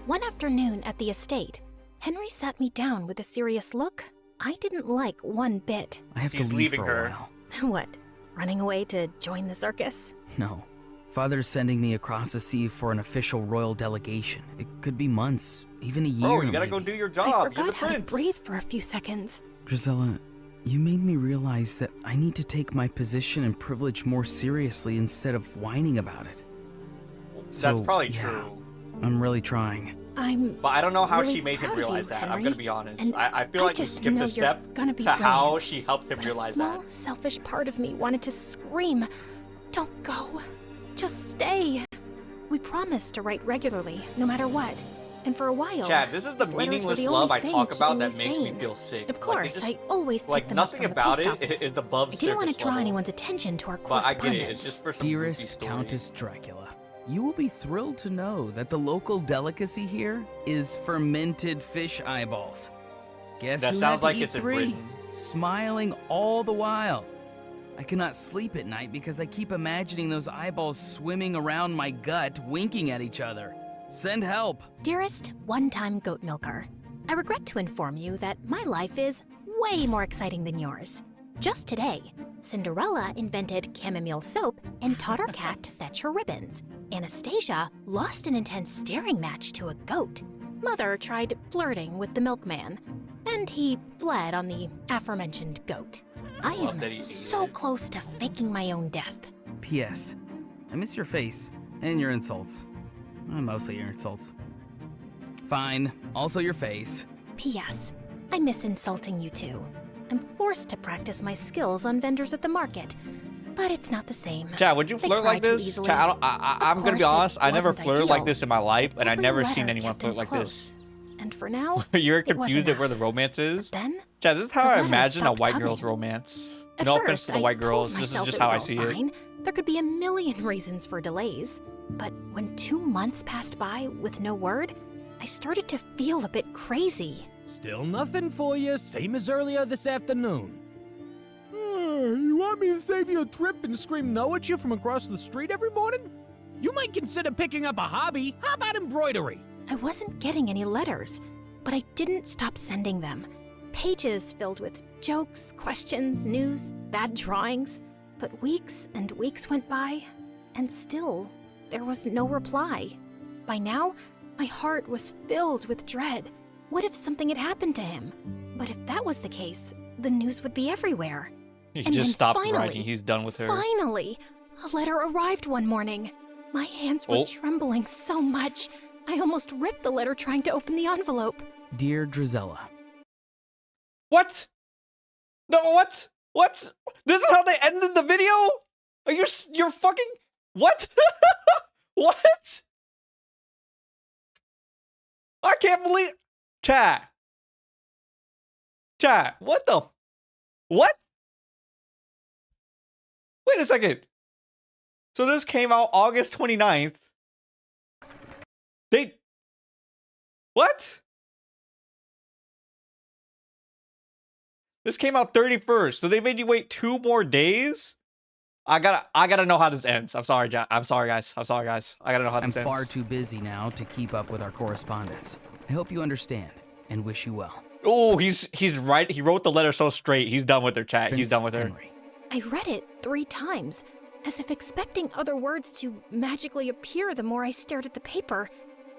One afternoon at the estate, Henry sat me down with a serious look I didn't like one bit. I have He's to leave leaving for a her. while. What, running away to join the circus? No. Father's sending me across the sea for an official royal delegation. It could be months, even a year. Bro, you gotta go maybe. do your I job. You're forgot the how to prince. breathe for a few seconds. Drizella, you made me realize that I need to take my position and privilege more seriously instead of whining about it. That's So, probably yeah, true. I'm really trying. I'm But I don't know how really she made him proud of you, realize that. I'm Henry. gonna be honest. And I feel I like you just skipped know a step you're gonna be to how brilliant. she helped him But realize a small, that. selfish part of me wanted to scream, "Don't go. Just stay." We promised to write regularly, no matter what. And for a while, Chad, this is the his letters were meaningless the love only I thing talk about keeping that me makes me sane. feel sick. Of course, like, they just, I always picked like them up nothing from the about post it office. is above I didn't want to surface draw level. anyone's attention to our But I correspondence. get it. It's just for some goofy Dearest story. Countess Dracula, you will be thrilled to know that the local delicacy here is fermented fish eyeballs. Guess That who sounds had like to eat it's in 3, Britain. smiling all the while. I cannot sleep at night because I keep imagining those eyeballs swimming around my gut, winking at each other. Send help. Dearest one-time goat milker, I regret to inform you that my life is way more exciting than yours. Just today, Cinderella invented chamomile soap and taught her cat to fetch her ribbons. Anastasia lost an intense staring match to a goat. Mother tried flirting with the milkman, and he fled on the aforementioned goat. I Love that he am ate so it. close to faking my own death. P.S. I miss your face and your insults. Mostly your insults. Fine, also your face. P.S. I miss insulting you too. I'm forced to practice my skills on vendors at the market, but it's not the same. Chad, would you They flirt cry like too this? easily. Chad, I'm gonna Of be course, honest. it I never wasn't flirted like ideal, this in my life, and I've every never letter seen anyone kept flirt him like close. this. And for now, You're it was confused at where the enough. romance is? Then, Chad, this is how the I letters imagine a stopped white coming. girl's romance. At No first, offense to the I white girls. told This is myself just it how I was see all it. fine. There could be a million reasons for delays. But when 2 months passed by with no word, I started to feel a bit crazy. Still nothing for you, same as earlier this afternoon. You want me to save you a trip and scream no at you from across the street every morning? You might consider picking up a hobby. How about embroidery? I wasn't getting any letters, but I didn't stop sending them. Pages filled with jokes, questions, news, bad drawings. But weeks and weeks went by, and still there was no reply. By now, my heart was filled with dread. What if something had happened to him? But if that was the case, the news would be everywhere. He And just then stopped finally, writing. He's done with her. Finally, a letter arrived one morning. My hands were Oh. trembling so much, I almost ripped the letter trying to open the envelope. Dear Drizella, What? No, what? What? This is how they ended the video? Are you're fucking what? What? I can't believe Chat. What the what? Wait a second. So this came out August 29th. They what? This came out 31st, so they made you wait 2 more days? I gotta know how this ends. I'm sorry, guys. I gotta know how I'm this ends. far too busy now to keep up with our correspondence. I hope you understand and wish you well. Oh, he's right. He wrote the letter so straight. He's done with her, chat. He's Prince done with her. Henry. I read it 3 times, as if expecting other words to magically appear the more I stared at the paper.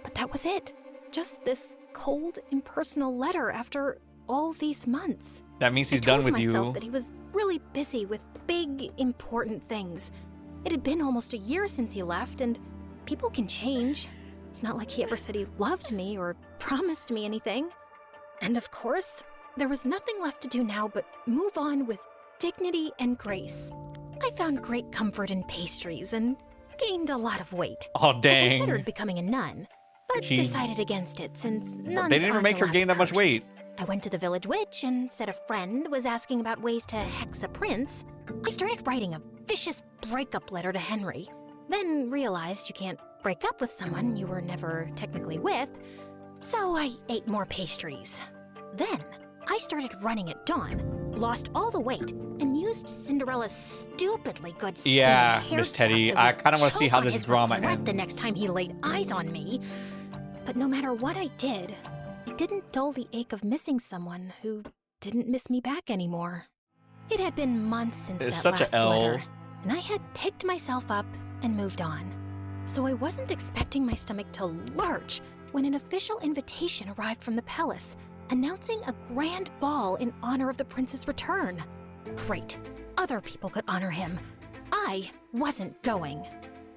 But that was it. Just this cold, impersonal letter after all these months. That means he's I done told with myself you. that he was really busy with big, important things. It had been almost a year since he left, and people can change. It's not like he ever said he loved me or promised me anything. And of course, there was nothing left to do now but move on with dignity and grace. I found great comfort in pastries and gained a lot of weight. Oh, I dang. considered becoming a nun, but She- decided against it since nuns They didn't even aren't make her allowed gain to that much curse. weight. I went to the village witch and said a friend was asking about ways to hex a prince. I started writing a vicious breakup letter to Henry, then realized you can't break up with someone you were never technically with, so I ate more pastries. Then I started running at dawn, lost all the weight, and used Cinderella's stupidly good skin Yeah, and hair Miss Teddy, stuff so I he'd kinda wanna see choke how on this his drama regret ends. the next time he laid eyes on me. But no matter what I did, it didn't dull the ache of missing someone who didn't miss me back anymore. It had been months since It's that such a last L. letter, and I had picked myself up and moved on. So I wasn't expecting my stomach to lurch when an official invitation arrived from the palace, announcing a grand ball in honor of the prince's return. Great, other people could honor him. I wasn't going.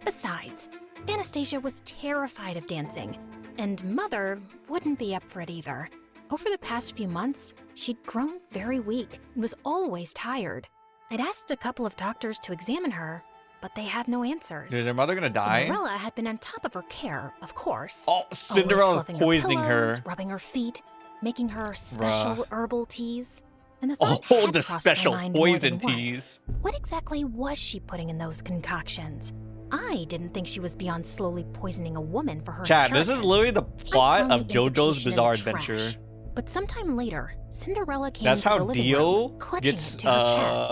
Besides, Anastasia was terrified of dancing, and Mother wouldn't be up for it either. Over the past few months, she'd grown very weak and was always tired. I'd asked a couple of doctors to examine her, but they had no answers. Is her mother gonna die? Cinderella had been on top of her care, of course. Oh, Always Cinderella's fluffing poisoning pillows, her. rubbing her feet, making her special Bruh. herbal teas. And the thought Oh, had the crossed special my mind more poison than once. teas. What exactly was she putting in those concoctions? I didn't think she was beyond slowly poisoning a woman for her Chat, this is inheritance. literally the I'd plot thrown of the JoJo's invitation in Bizarre the Adventure. trash. But sometime later, Cinderella came That's into the how living Dio room, clutching gets it to her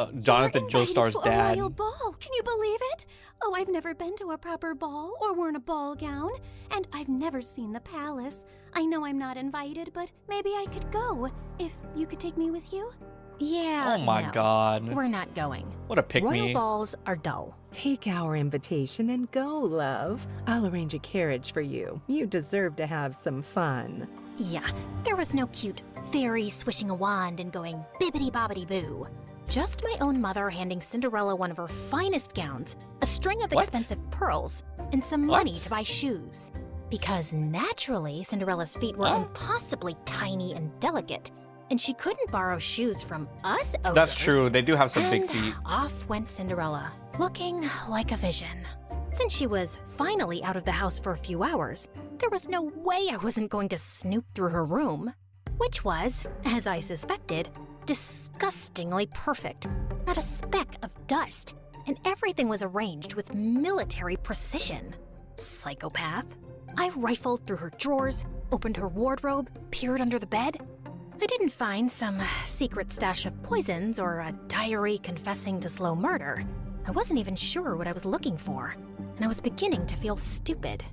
chest. Jonathan You're invited Joestar's to dad. a royal ball. Can you believe it? Oh, I've never been to a proper ball or worn a ball gown, and I've never seen the palace. I know I'm not invited, but maybe I could go if you could take me with you. Yeah, Oh my no, god. we're not going. What a pick Royal me. balls are dull. Take our invitation and go, love. I'll arrange a carriage for you. You deserve to have some fun. Yeah, there was no cute fairy swishing a wand and going bibbidi-bobbidi-boo. Just my own mother handing Cinderella one of her finest gowns, a string of What? expensive pearls, and some What? money to buy shoes. Because naturally, Cinderella's feet were Huh? impossibly tiny and delicate, and she couldn't borrow shoes from us ogres. That's true. They do have some big And feet. off went Cinderella, looking like a vision. Since she was finally out of the house for a few hours, there was no way I wasn't going to snoop through her room, which was, as I suspected, disgustingly perfect. Not a speck of dust, and everything was arranged with military precision. Psychopath. I rifled through her drawers, opened her wardrobe, peered under the bed. I didn't find some secret stash of poisons or a diary confessing to slow murder. I wasn't even sure what I was looking for, and I was beginning to feel stupid.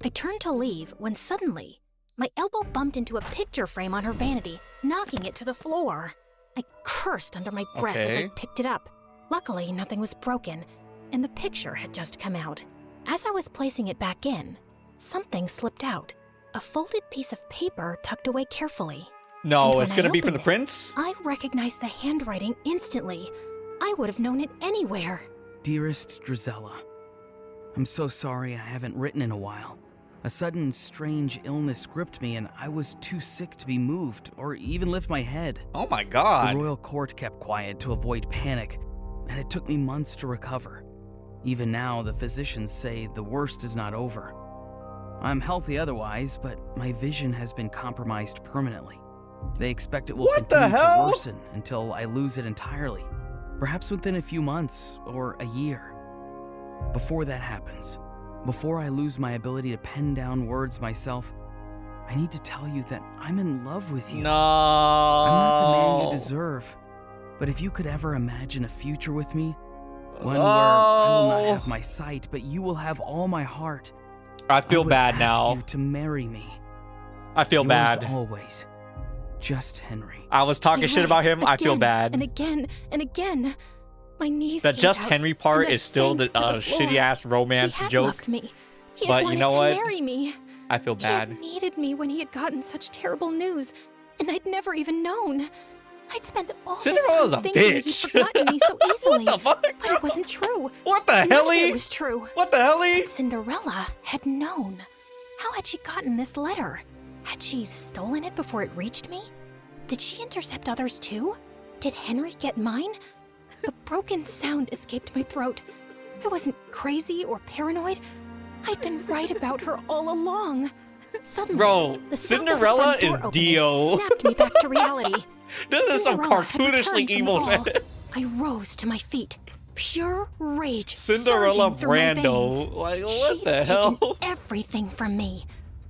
I turned to leave when suddenly, my elbow bumped into a picture frame on her vanity, knocking it to the floor. I cursed under my breath as I Okay. picked it up. Luckily, nothing was broken, and the picture had just come out. As I was placing it back in, something slipped out. A folded piece of paper tucked away carefully. No, And it's when I gonna be from the opened it, prince? I recognized the handwriting instantly. I would have known it anywhere. Dearest Drizella, I'm so sorry I haven't written in a while. A sudden, strange illness gripped me, and I was too sick to be moved or even lift my head. Oh my god. The royal court kept quiet to avoid panic, and it took me months to recover. Even now, the physicians say the worst is not over. I'm healthy otherwise, but my vision has been compromised permanently. They expect it will What the continue to hell? worsen until I lose it entirely, perhaps within a few months or a year. Before that happens, before I lose my ability to pen down words myself, I need to tell you that I'm in love with you. No. I'm not the man you deserve, but if you could ever imagine a future with me, one where I will not have my sight, but you will have all my heart, I feel would bad ask now. you to marry me. I feel Yours bad. always, just Henry. I was talking I shit read about him. I feel again bad. And again and again. My knees The gave just out, Henry part and I is still the sank to the floor. shitty ass romance He had joke. loved me. He but had you wanted know to what? marry me. I feel He bad. had needed me when he had gotten such terrible news, and I'd never even known. I'd spent all Cinderella's this a time thinking he'd bitch. forgotten me so easily. What the fuck? But it wasn't true. What the None of helly? it was true. What the helly? But Cinderella had known. How had she gotten this letter? Had she stolen it before it reached me? Did she intercept others too? Did Henry get mine? A broken sound escaped my throat. I wasn't crazy or paranoid. I'd been right about her all along. Suddenly, Bro, the sound of the Cinderella front door is opening Dio. snapped me back to reality. This is some Cinderella had cartoonishly returned from the evil ball. shit. I rose to my feet. Pure rage Cinderella surging through my Brando. veins. Like, what She'd the taken hell? everything from me.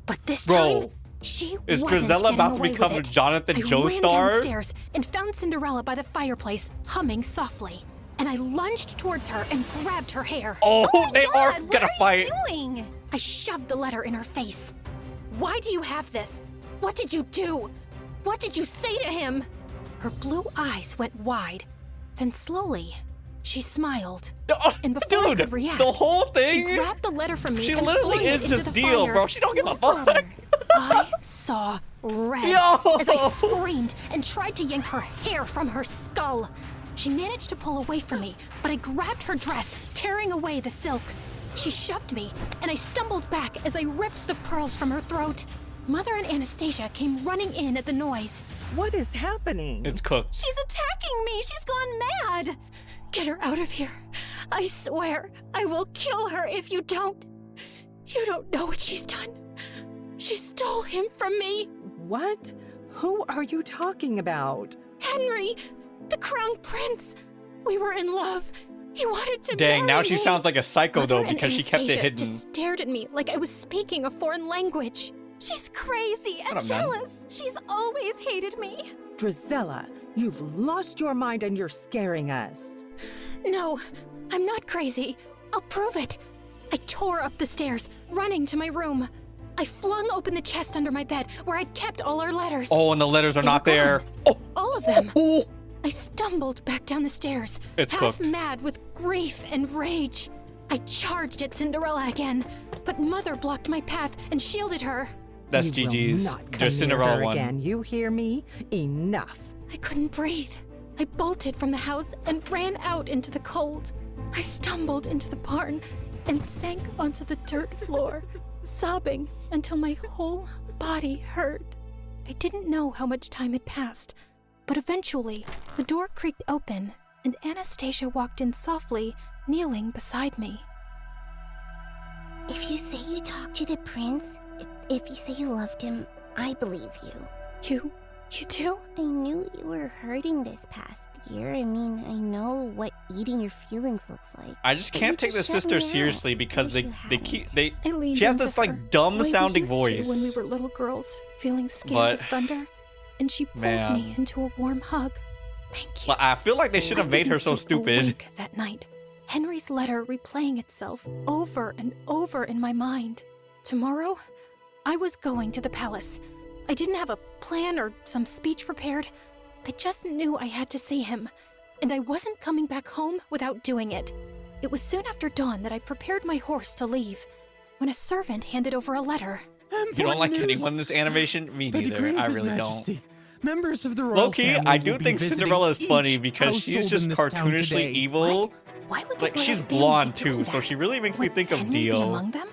But this Bro, time, she is wasn't Drizella getting about to away become with it. Jonathan I ran Joestar? downstairs and found Cinderella by the fireplace, humming softly. And I lunged towards her and grabbed her hair. Oh, they are God, what gonna are fight. you doing? I shoved the letter in her face. Why do you have this? What did you do? What did you say to him? Her blue eyes went wide. Then slowly, she smiled. Oh, And before I dude, could react, the whole she thing. grabbed the letter from me She and literally flung is it into just the Dio, fire. bro. She don't give a fuck. I saw red Yo! as I screamed and tried to yank her hair from her skull. She managed to pull away from me, but I grabbed her dress, tearing away the silk. She shoved me, and I stumbled back as I ripped the pearls from her throat. Mother and Anastasia came running in at the noise. What is happening? It's cooked. She's attacking me. She's gone mad. Get her out of here. I swear I will kill her if you don't. You don't know what she's done. She stole him from me. What? Who are you talking about? Henry, the crown prince. We were in love. He wanted to Dang, now marry she me. sounds like a psycho though Mother and because she kept it Anastasia hidden. just stared at me like I was speaking a foreign language. She's crazy and What up, man? jealous. She's always hated me. Drizella, you've lost your mind and you're scaring us. No, I'm not crazy. I'll prove it. I tore up the stairs, running to my room. I flung open the chest under my bed where I'd kept all our letters. Oh, and the letters are They not were there. gone. Oh, All of them. oh. I stumbled back down the stairs, It's half cooked. mad with grief and rage. I charged at Cinderella again, but Mother blocked my path and shielded her. That's You will GG's. not come The near Cinderella her one. again. You hear me? Enough. I couldn't breathe. I bolted from the house and ran out into the cold. I stumbled into the barn and sank onto the dirt floor, sobbing until my whole body hurt. I didn't know how much time had passed, but eventually the door creaked open and Anastasia walked in softly, kneeling beside me. If you say you talked to the prince, if you say you loved him, I believe you. You do? I knew you were hurting this past year. I mean, I know what eating your feelings looks like. I just But can't you take the just shut sister me out. seriously because Wish you they keep they. I leaned She has into this her, like dumb like we sounding used to voice. when we were little girls, feeling scared But- of thunder, and she pulled Man. me into a warm hug. Thank you. Well, I feel like they should have I made her didn't so sleep a stupid. wink that night. Henry's letter replaying itself over and over in my mind. Tomorrow, I was going to the palace. I didn't have a plan or some speech prepared. I just knew I had to see him, and I wasn't coming back home without doing it. It was soon after dawn that I prepared my horse to leave, when a servant handed over a letter. You don't like anyone in this animation? Me By neither. decree of I His really Majesty, members of the royal don't. Low-key, family I will do be think visiting Cinderella is funny each because she's household just in this town cartoonishly today. evil. Why would the Like royal she's family blonde be doing too, so that? she really makes me Would think of Henry be Dio. among them?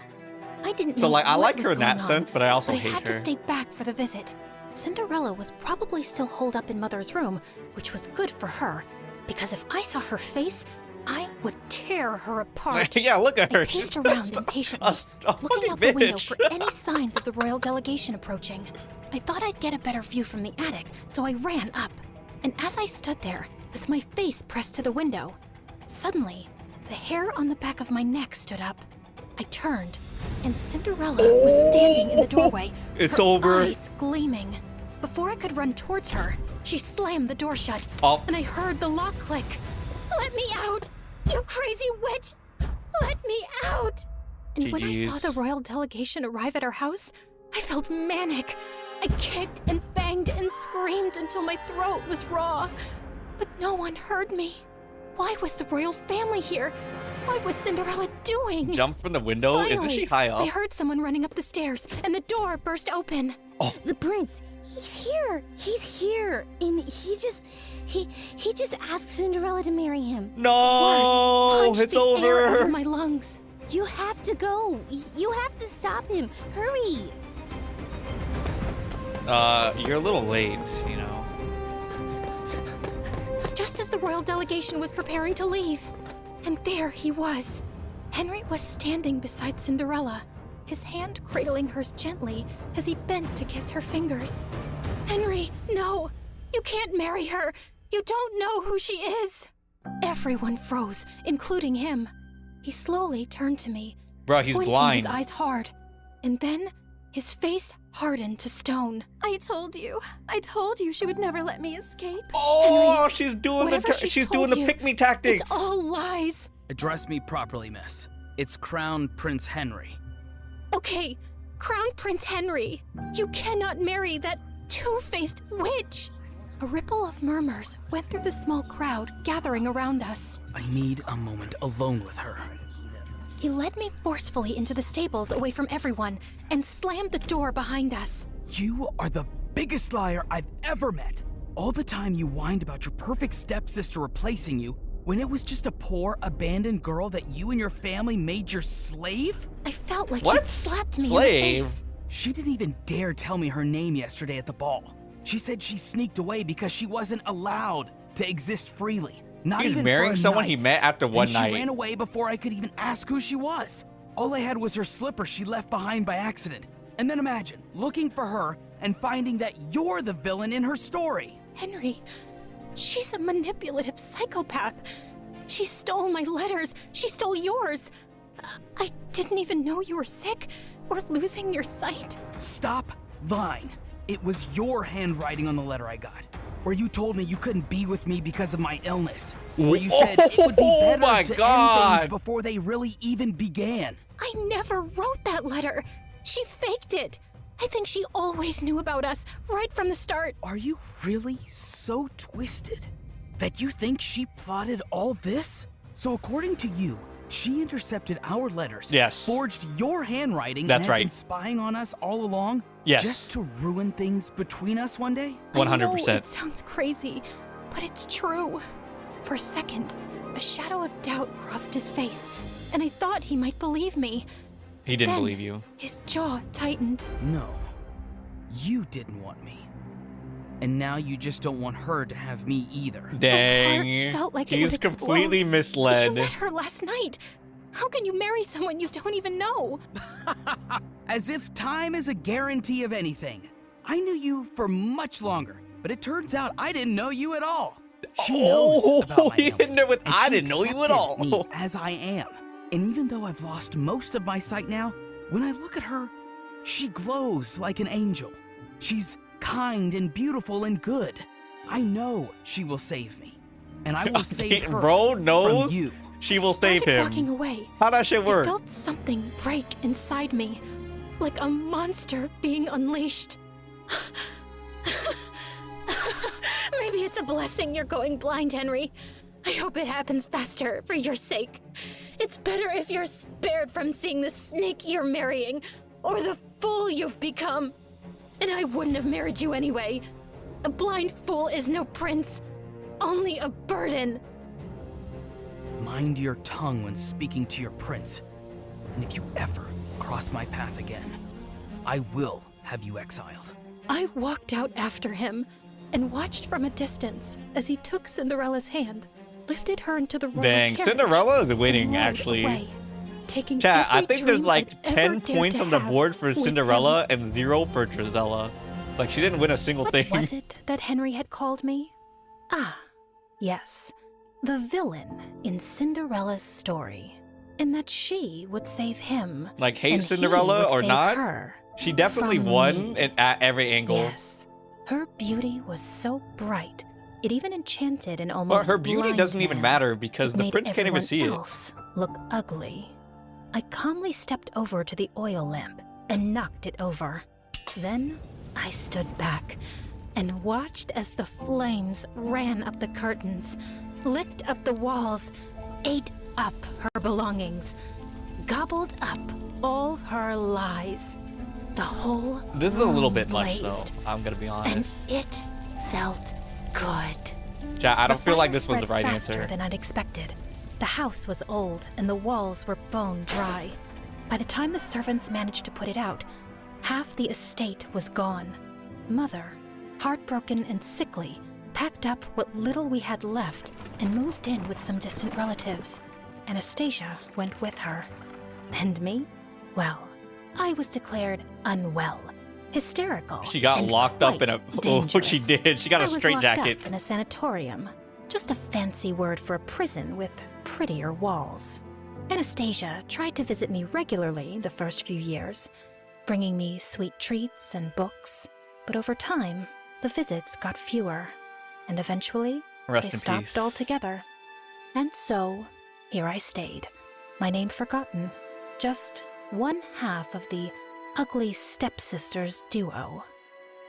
I didn't So know like I what like was her in that going on, sense, but I also but I hate had her. to stay back for the visit. Cinderella was probably still holed up in Mother's room, which was good for her, because if I saw her face, I would tear her apart. Yeah, look at her. I She's paced around impatiently, a looking fucking out the window bitch. for any signs of the royal delegation approaching. I thought I'd get a better view from the attic, so I ran up. And as I stood there, with my face pressed to the window, suddenly, the hair on the back of my neck stood up. I turned, and Cinderella was standing in the doorway, It's her over. eyes gleaming. Before I could run towards her, she slammed the door shut, Oh. and I heard the lock click. "Let me out! You crazy witch! Let me out!" And when I saw GGs. the royal delegation arrive at our house, I felt manic. I kicked and banged and screamed until my throat was raw. But no one heard me. Why was the royal family here? What was Cinderella doing? Jump from the window? Isn't Finally, she high I up? heard someone running up the stairs, and the door burst open. The prince, he's here. He's here. And he just asked Cinderella to marry him. No, Words punched it's the air out over. of my lungs. You have to go. You have to stop him. Hurry. You're a little late, you know. Just as the royal delegation was preparing to leave. And there he was. Henry was standing beside Cinderella, his hand cradling hers gently as he bent to kiss her fingers. "Henry, no! You can't marry her! You don't know who she is!" Everyone froze, including him. He slowly turned to me, Bruh, he's squinting blind. his eyes hard. And then his face hardened to stone. I told you she would never let me escape. Oh, Henry, she's doing whatever the she's she's told doing the you, pick me tactics. It's all lies. Address me properly, miss. It's Crown Prince Henry. Okay, Crown Prince Henry, you cannot marry that two-faced witch. A ripple of murmurs went through the small crowd gathering around us. I need a moment alone with her. He led me forcefully into the stables away from everyone and slammed the door behind us. You are the biggest liar I've ever met. All the time you whined about your perfect stepsister replacing you, when it was just a poor, abandoned girl that you and your family made your slave? I felt like What? he'd slapped me Slave? in the face. She didn't even dare tell me her name yesterday at the ball. She said she sneaked away because she wasn't allowed to exist freely. Not He's even marrying for a someone night. he met after one Then night. She ran away before I could even ask who she was. All I had was her slipper she left behind by accident. And then imagine looking for her and finding that you're the villain in her story. Henry, she's a manipulative psychopath. She stole my letters. She stole yours. I didn't even know you were sick. or losing your sight? Stop lying. It was your handwriting on the letter I got, where you told me you couldn't be with me because of my illness. Where you said it would be Oh better my to God. end things before they really even began. I never wrote that letter. She faked it. I think she always knew about us right from the start. Are you really so twisted that you think she plotted all this? So according to you, she intercepted our letters, Yes. forged your handwriting, That's and had been right. spying on us all along? Yes. Just to ruin things between us one day? I know 100%. it sounds crazy, but it's true. For a second, a shadow of doubt crossed his face, and I thought he might believe me. He didn't Then, believe you. His jaw tightened. No. You didn't want me. And now you just don't want her to have me either. Dang. felt like it He's would explode. completely You misled. met her last night. How can you marry someone you don't even know? As if time is a guarantee of anything. I knew you for much longer, but it turns out I didn't know you at all. She knows about my he ailment, didn't know it. and I she didn't know you at accepted me all. as I am. And even though I've lost most of my sight now, when I look at her, she glows like an angel. She's kind and beautiful and good. I know she will save me, and I will save her Bro from knows you. she will Started save him. walking away. How that shit I work? felt something break inside me, like a monster being unleashed. Maybe it's a blessing you're going blind, Henry. I hope it happens faster for your sake. It's better if you're spared from seeing the snake you're marrying, or the fool you've become. And I wouldn't have married you anyway. A blind fool is no prince, only a burden. Mind your tongue when speaking to your prince. And if you ever cross my path again, I will have you exiled. I walked out after him and watched from a distance as he took Cinderella's hand, lifted her into the royal Dang, carriage, Cinderella is and winning, rode actually. away, taking Chat, I every think there's dream like I'd ever 10 dared points to on the have board for with Cinderella him. and 0 for Drizella. Like, she didn't win a single What thing. was it that Henry had called me? Ah, yes, the villain in Cinderella's story, and that she would save him. Like, hate and he Cinderella would or save not, her she definitely from won me. at every angle. Yes, her beauty was so bright, it even enchanted an But almost her beauty blind doesn't even man. matter because It the made prince can't even everyone see it. else look ugly. I calmly stepped over to the oil lamp and knocked it over. Then I stood back and watched as the flames ran up the curtains, licked up the walls, ate up her belongings, gobbled up all her lies. The whole This is a little room bit much, though. blazed, I'm gonna be and honest. it felt good. Chat, I don't The feel like fire this was the spread right faster answer. than I'd expected. The house was old and the walls were bone dry. By the time the servants managed to put it out, half the estate was gone. Mother, heartbroken and sickly, packed up what little we had left and moved in with some distant relatives. Anastasia went with her. And me? Well, I was declared unwell, hysterical. She got and locked up quite in a. Oh, she dangerous. did. She got a I was straitjacket. locked up in a sanatorium, just a fancy word for a prison with prettier walls. Anastasia tried to visit me regularly the first few years, bringing me sweet treats and books. But over time, the visits got fewer, and eventually Rest they in stopped peace. altogether. And so, here I stayed, my name forgotten, just one half of the ugly stepsisters duo.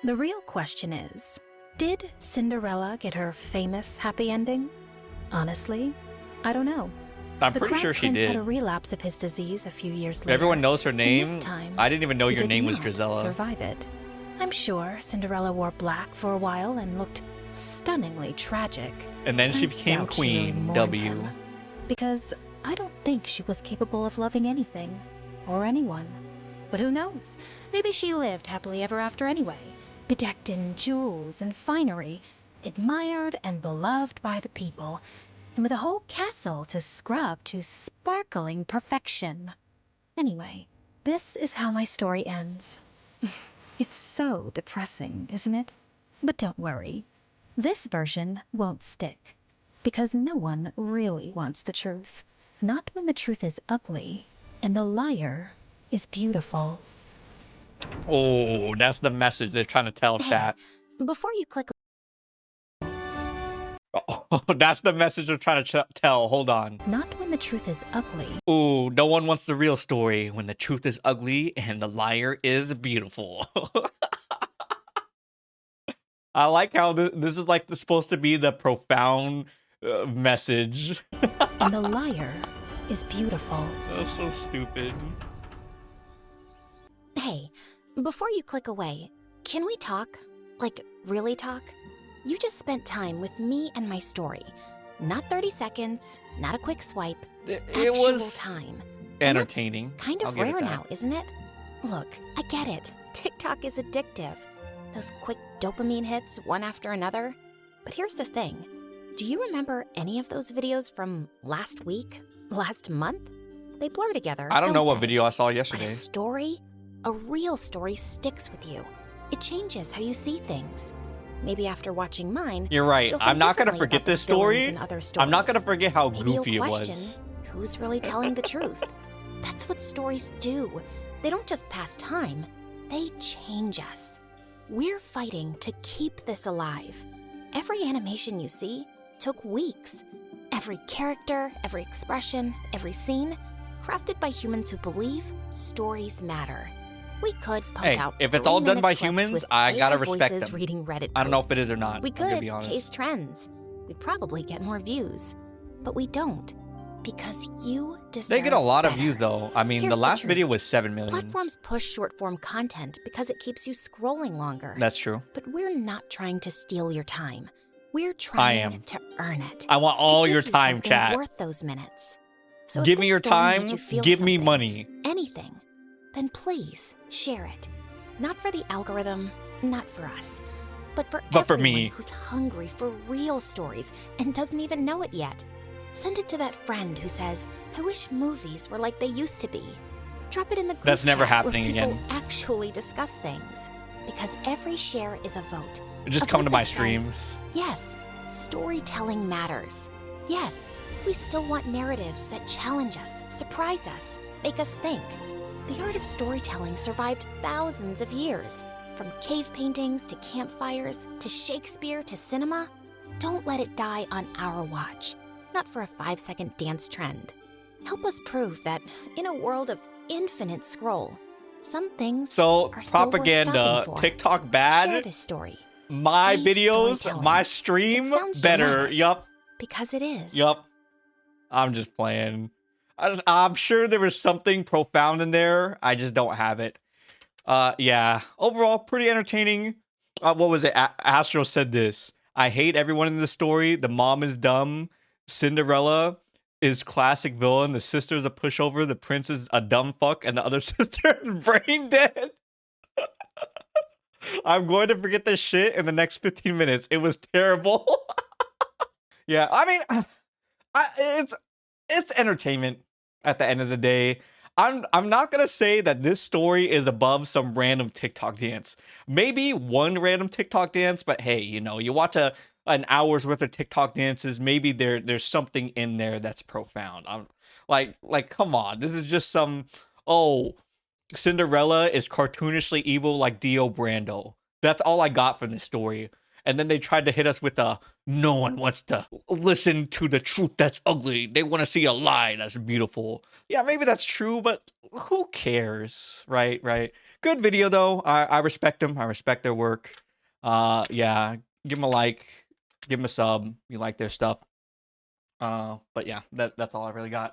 The real question is, did Cinderella get her famous happy ending? Honestly, I don't know. I'm The pretty Crown sure she Prince had a did. relapse of his disease a few years later. Everyone knows her and name. this time, I didn't even know he your did name was not Drizella. survive it. I'm sure Cinderella wore black for a while and looked stunningly tragic. And then she I became doubt she really queen. mourned W. him, because I don't think she was capable of loving anything or anyone. But who knows? Maybe she lived happily ever after anyway, bedecked in jewels and finery, admired and beloved by the people, and with a whole castle to scrub to sparkling perfection. Anyway, this is how my story ends. It's so depressing, isn't it? But don't worry. This version won't stick, because no one really wants the truth. Not when the truth is ugly, and the liar is beautiful. Oh, that's the message they're trying to tell, Hey, chat. before you click, Oh, that's the message they're trying to tell. Hold on. not when the truth is ugly. Ooh, no one wants the real story when the truth is ugly and the liar is beautiful. I like how this is like supposed to be the profound message. And the liar is beautiful. That's so stupid. Hey, before you click away, can we talk? Like, really talk? You just spent time with me and my story. Not 30 seconds, not a quick swipe. It Actual was time. entertaining. And that's kind I'll of give it rare that. now, isn't it? Look, I get it. TikTok is addictive. Those quick dopamine hits, one after another. But here's the thing. Do you remember any of those videos from last week? Last month? They blur together. I don't know what they? video I saw But yesterday. a story, a real story, sticks with you. It changes how you see things. Maybe after watching mine, You're right. you'll I'm think not gonna differently forget about the this villains story. in other I'm not gonna stories. forget how Maybe you'll goofy it question was. who's really telling the truth. That's what stories do. They don't just pass time, they change us. We're fighting to keep this alive. Every animation you see took weeks. Every character, every expression, every scene, crafted by humans who believe stories matter. We could pump Hey, out if it's all done 3-minute by clips humans, with I gotta AI respect voices them. reading Reddit I don't know if it posts. is or not. We I'm gonna could be honest. chase trends. We'd probably get more views. But we don't. Because you deserve They get a lot of better. views though. I mean, Here's the the last video truth. was 7 million. Platforms push short-form content because it keeps you scrolling longer. That's true. But we're not trying to steal your time. We're trying am. to earn it. I want To all give your you time, something chat. worth those minutes. So if Give me this your story made time. you feel Give me something, money. anything, then please share it. Not for the algorithm, not for us, but for for everyone me. who's hungry for real stories and doesn't even know it yet. Send it to that friend who says, "I wish movies were like they used to be." Drop it in the group That's never chat where happening people again. actually discuss things, because every share is a vote. Just A come vote to my that says, streams. Yes, storytelling matters. Yes, we still want narratives that challenge us, surprise us, make us think. The art of storytelling survived thousands of years. From cave paintings to campfires to Shakespeare to cinema. Don't let it die on our watch. Not for a 5-second dance trend. Help us prove that in a world of infinite scroll, some things So are still worth propaganda, stopping for. TikTok Share bad. this story. My Save videos, storytelling. my It stream, sounds better. dramatic. Yup. Because it is. Yup. I'm just playing. I'm sure there was something profound in there. I just don't have it. Yeah. Overall, pretty entertaining. What was it? Astro said this. I hate everyone in the story. The mom is dumb. Cinderella is classic villain. The sister is a pushover. The prince is a dumb fuck. And the other sister is brain dead. I'm going to forget this shit in the next 15 minutes. It was terrible. Yeah, I mean, it's entertainment at the end of the day. I'm not gonna say that this story is above some random TikTok dance. Maybe one random TikTok dance, but hey, you know, you watch an hour's worth of TikTok dances, maybe there's something in there that's profound. I'm like come on, this is just some Cinderella is cartoonishly evil like Dio Brando. That's all I got from this story. And then they tried to hit us with no one wants to listen to the truth that's ugly. They want to see a lie that's beautiful. Yeah, maybe that's true, but who cares? Right, right. Good video though. I respect them. I respect their work. Yeah, give them a like, give them a sub. You like their stuff. But yeah, that's all I really got.